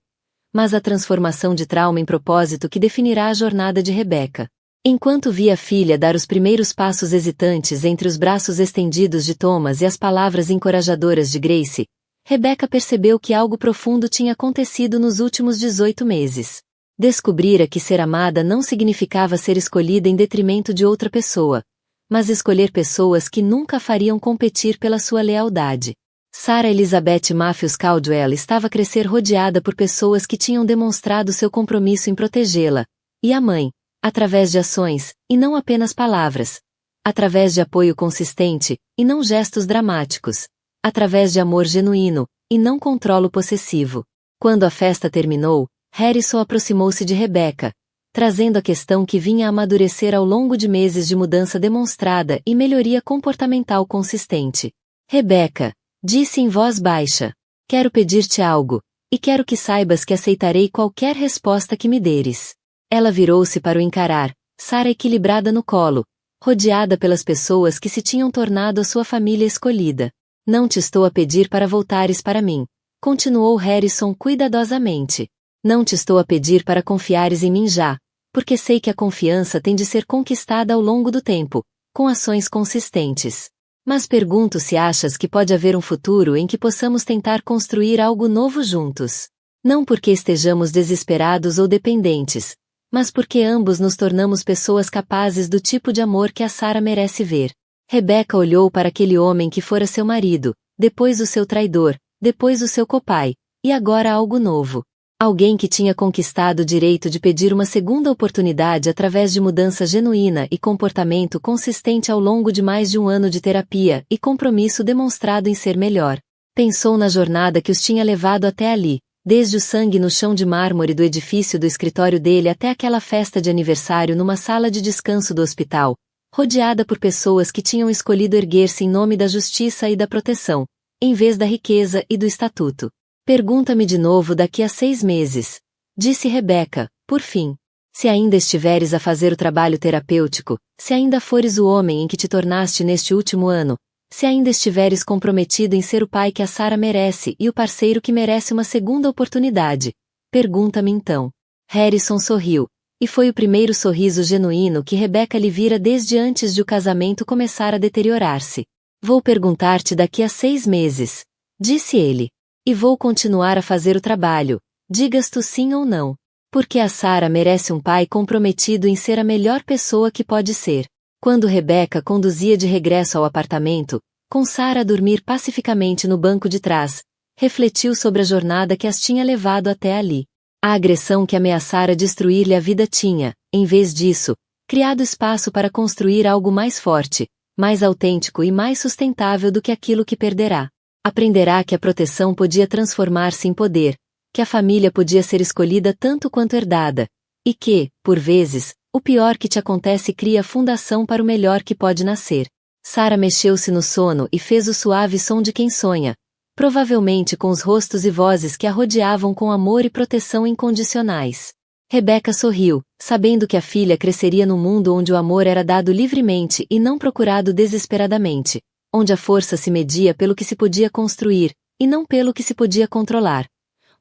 A: mas a transformação de trauma em propósito que definirá a jornada de Rebecca. Enquanto via a filha dar os primeiros passos hesitantes entre os braços estendidos de Thomas e as palavras encorajadoras de Grace, Rebecca percebeu que algo profundo tinha acontecido nos últimos 18 meses. Descobrira que ser amada não significava ser escolhida em detrimento de outra pessoa, mas escolher pessoas que nunca a fariam competir pela sua lealdade. Sarah Elizabeth Matthews Caldwell estava a crescer rodeada por pessoas que tinham demonstrado seu compromisso em protegê-la, e a mãe, através de ações, e não apenas palavras, através de apoio consistente, e não gestos dramáticos, através de amor genuíno, e não controlo possessivo. Quando a festa terminou, Harrison aproximou-se de Rebecca, trazendo a questão que vinha a amadurecer ao longo de meses de mudança demonstrada e melhoria comportamental consistente. Rebecca, disse em voz baixa, quero pedir-te algo, e quero que saibas que aceitarei qualquer resposta que me deres. Ela virou-se para o encarar, Sarah equilibrada no colo, rodeada pelas pessoas que se tinham tornado a sua família escolhida. Não te estou a pedir para voltares para mim, continuou Harrison cuidadosamente. Não te estou a pedir para confiares em mim já, porque sei que a confiança tem de ser conquistada ao longo do tempo, com ações consistentes. Mas pergunto se achas que pode haver um futuro em que possamos tentar construir algo novo juntos. Não porque estejamos desesperados ou dependentes, mas porque ambos nos tornamos pessoas capazes do tipo de amor que a Sarah merece ver. Rebecca olhou para aquele homem que fora seu marido, depois o seu traidor, depois o seu copai, e agora algo novo. Alguém que tinha conquistado o direito de pedir uma segunda oportunidade através de mudança genuína e comportamento consistente ao longo de mais de um ano de terapia e compromisso demonstrado em ser melhor. Pensou na jornada que os tinha levado até ali, desde o sangue no chão de mármore do edifício do escritório dele até aquela festa de aniversário numa sala de descanso do hospital, rodeada por pessoas que tinham escolhido erguer-se em nome da justiça e da proteção, em vez da riqueza e do estatuto. Pergunta-me de novo daqui a 6 meses, disse Rebecca, por fim. Se ainda estiveres a fazer o trabalho terapêutico, se ainda fores o homem em que te tornaste neste último ano, se ainda estiveres comprometido em ser o pai que a Sarah merece e o parceiro que merece uma segunda oportunidade, pergunta-me então. Harrison sorriu, E foi o primeiro sorriso genuíno que Rebeca lhe vira desde antes de o casamento começar a deteriorar-se. Vou perguntar-te daqui a 6 meses, disse ele. E vou continuar a fazer o trabalho, digas tu sim ou não. Porque a Sara merece um pai comprometido em ser a melhor pessoa que pode ser. Quando Rebeca conduzia de regresso ao apartamento, com Sara a dormir pacificamente no banco de trás, refletiu sobre a jornada que as tinha levado até ali. A agressão que ameaçara destruir-lhe a vida tinha, em vez disso, criado espaço para construir algo mais forte, mais autêntico e mais sustentável do que aquilo que perderá. Aprenderá que a proteção podia transformar-se em poder, que a família podia ser escolhida tanto quanto herdada, e que, por vezes, o pior que te acontece cria a fundação para o melhor que pode nascer. Sara mexeu-se no sono e fez o suave som de quem sonha, provavelmente com os rostos e vozes que a rodeavam com amor e proteção incondicionais. Rebeca sorriu, sabendo que a filha cresceria num mundo onde o amor era dado livremente e não procurado desesperadamente, onde a força se media pelo que se podia construir, e não pelo que se podia controlar,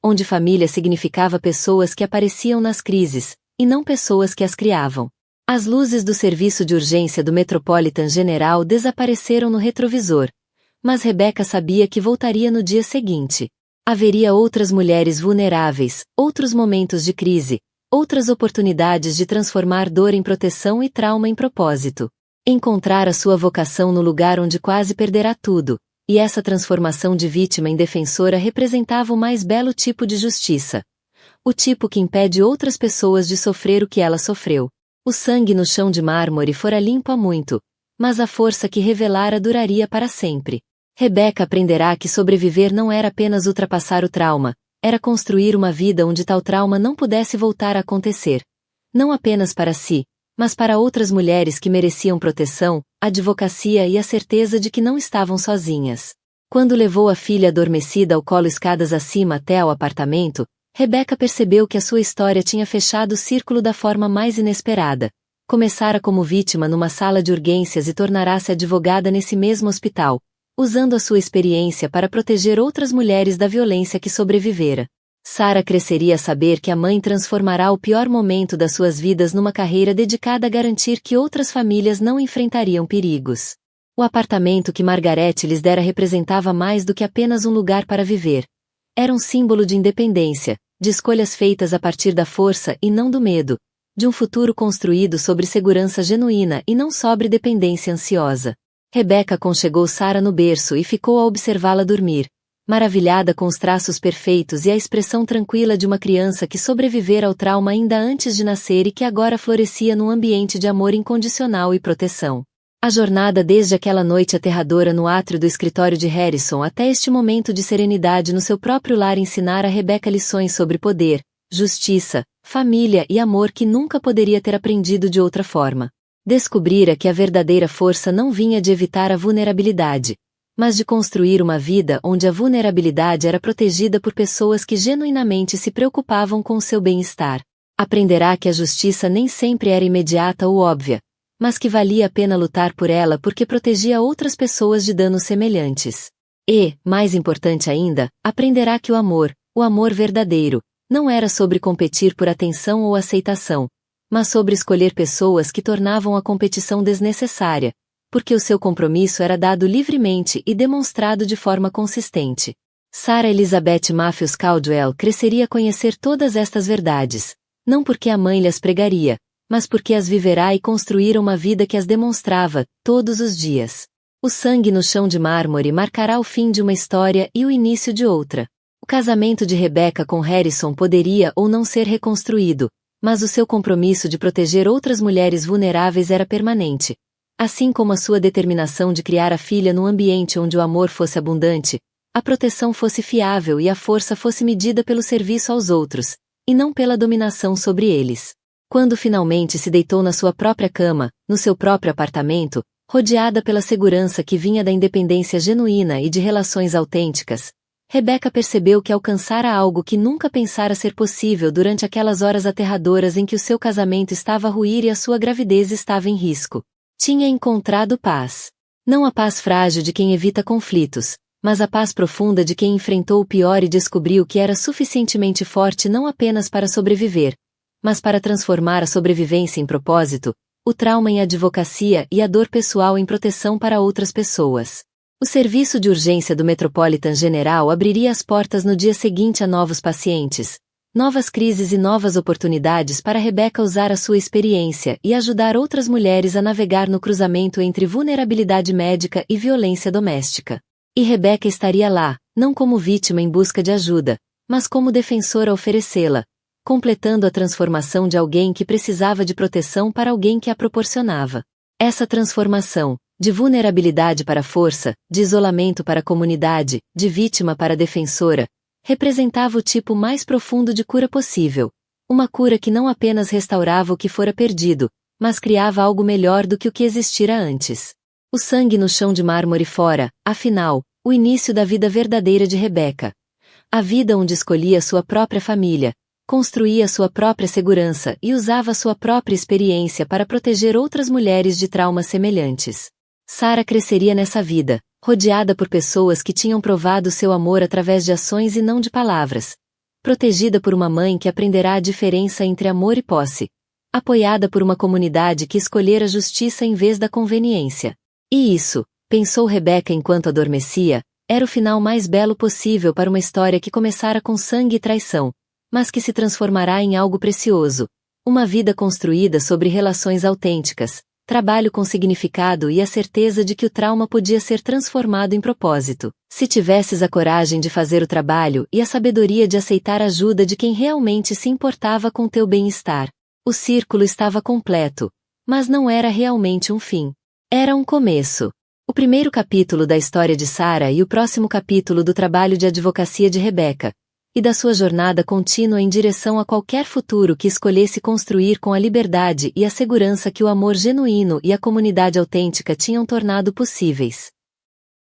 A: onde família significava pessoas que apareciam nas crises, e não pessoas que as criavam. As luzes do serviço de urgência do Metropolitan General desapareceram no retrovisor, mas Rebeca sabia que voltaria no dia seguinte. Haveria outras mulheres vulneráveis, outros momentos de crise, outras oportunidades de transformar dor em proteção e trauma em propósito. Encontrar a sua vocação no lugar onde quase perderá tudo, e essa transformação de vítima em defensora representava o mais belo tipo de justiça. O tipo que impede outras pessoas de sofrer o que ela sofreu. O sangue no chão de mármore fora limpo há muito, mas a força que revelara duraria para sempre. Rebeca aprenderá que sobreviver não era apenas ultrapassar o trauma, era construir uma vida onde tal trauma não pudesse voltar a acontecer. Não apenas para si, mas para outras mulheres que mereciam proteção, advocacia e a certeza de que não estavam sozinhas. Quando levou a filha adormecida ao colo escadas acima até ao apartamento, Rebeca percebeu que a sua história tinha fechado o círculo da forma mais inesperada. Começara como vítima numa sala de urgências e tornará-se advogada nesse mesmo hospital, usando a sua experiência para proteger outras mulheres da violência que sobrevivera. Sara cresceria a saber que a mãe transformará o pior momento das suas vidas numa carreira dedicada a garantir que outras famílias não enfrentariam perigos. O apartamento que Margaret lhes dera representava mais do que apenas um lugar para viver. Era um símbolo de independência, de escolhas feitas a partir da força e não do medo, de um futuro construído sobre segurança genuína e não sobre dependência ansiosa. Rebeca aconchegou Sara no berço e ficou a observá-la dormir, maravilhada com os traços perfeitos e a expressão tranquila de uma criança que sobrevivera ao trauma ainda antes de nascer e que agora florescia num ambiente de amor incondicional e proteção. A jornada desde aquela noite aterradora no átrio do escritório de Harrison até este momento de serenidade no seu próprio lar ensinara a Rebeca lições sobre poder, justiça, família e amor que nunca poderia ter aprendido de outra forma. Descobrira que a verdadeira força não vinha de evitar a vulnerabilidade, mas de construir uma vida onde a vulnerabilidade era protegida por pessoas que genuinamente se preocupavam com o seu bem-estar. Aprenderá que a justiça nem sempre era imediata ou óbvia, mas que valia a pena lutar por ela porque protegia outras pessoas de danos semelhantes. E, mais importante ainda, aprenderá que o amor verdadeiro, não era sobre competir por atenção ou aceitação, mas sobre escolher pessoas que tornavam a competição desnecessária, porque o seu compromisso era dado livremente e demonstrado de forma consistente. Sarah Elizabeth Matthews Caldwell cresceria a conhecer todas estas verdades, não porque a mãe lhes pregaria, mas porque as viverá e construíra uma vida que as demonstrava, todos os dias. O sangue no chão de mármore marcará o fim de uma história e o início de outra. O casamento de Rebeca com Harrison poderia ou não ser reconstruído, mas o seu compromisso de proteger outras mulheres vulneráveis era permanente. Assim como a sua determinação de criar a filha num ambiente onde o amor fosse abundante, a proteção fosse fiável e a força fosse medida pelo serviço aos outros, e não pela dominação sobre eles. Quando finalmente se deitou na sua própria cama, no seu próprio apartamento, rodeada pela segurança que vinha da independência genuína e de relações autênticas, Rebeca percebeu que alcançara algo que nunca pensara ser possível durante aquelas horas aterradoras em que o seu casamento estava a ruir e a sua gravidez estava em risco. Tinha encontrado paz. Não a paz frágil de quem evita conflitos, mas a paz profunda de quem enfrentou o pior e descobriu que era suficientemente forte não apenas para sobreviver, mas para transformar a sobrevivência em propósito, o trauma em advocacia e a dor pessoal em proteção para outras pessoas. O serviço de urgência do Metropolitan General abriria as portas no dia seguinte a novos pacientes, novas crises e novas oportunidades para Rebecca usar a sua experiência e ajudar outras mulheres a navegar no cruzamento entre vulnerabilidade médica e violência doméstica. E Rebecca estaria lá, não como vítima em busca de ajuda, mas como defensora a oferecê-la, completando a transformação de alguém que precisava de proteção para alguém que a proporcionava. Essa transformação, de vulnerabilidade para força, de isolamento para comunidade, de vítima para defensora, representava o tipo mais profundo de cura possível. Uma cura que não apenas restaurava o que fora perdido, mas criava algo melhor do que o que existira antes. O sangue no chão de mármore fora, afinal, o início da vida verdadeira de Rebecca. A vida onde escolhia sua própria família, construía sua própria segurança e usava sua própria experiência para proteger outras mulheres de traumas semelhantes. Sarah cresceria nessa vida, rodeada por pessoas que tinham provado seu amor através de ações e não de palavras. Protegida por uma mãe que aprenderá a diferença entre amor e posse. Apoiada por uma comunidade que escolhera a justiça em vez da conveniência. E isso, pensou Rebecca enquanto adormecia, era o final mais belo possível para uma história que começara com sangue e traição, mas que se transformará em algo precioso. Uma vida construída sobre relações autênticas, trabalho com significado e a certeza de que o trauma podia ser transformado em propósito, se tivesses a coragem de fazer o trabalho e a sabedoria de aceitar a ajuda de quem realmente se importava com teu bem-estar. O círculo estava completo, mas não era realmente um fim. Era um começo. O primeiro capítulo da história de Sarah e o próximo capítulo do trabalho de advocacia de Rebecca, e da sua jornada contínua em direção a qualquer futuro que escolhesse construir com a liberdade e a segurança que o amor genuíno e a comunidade autêntica tinham tornado possíveis.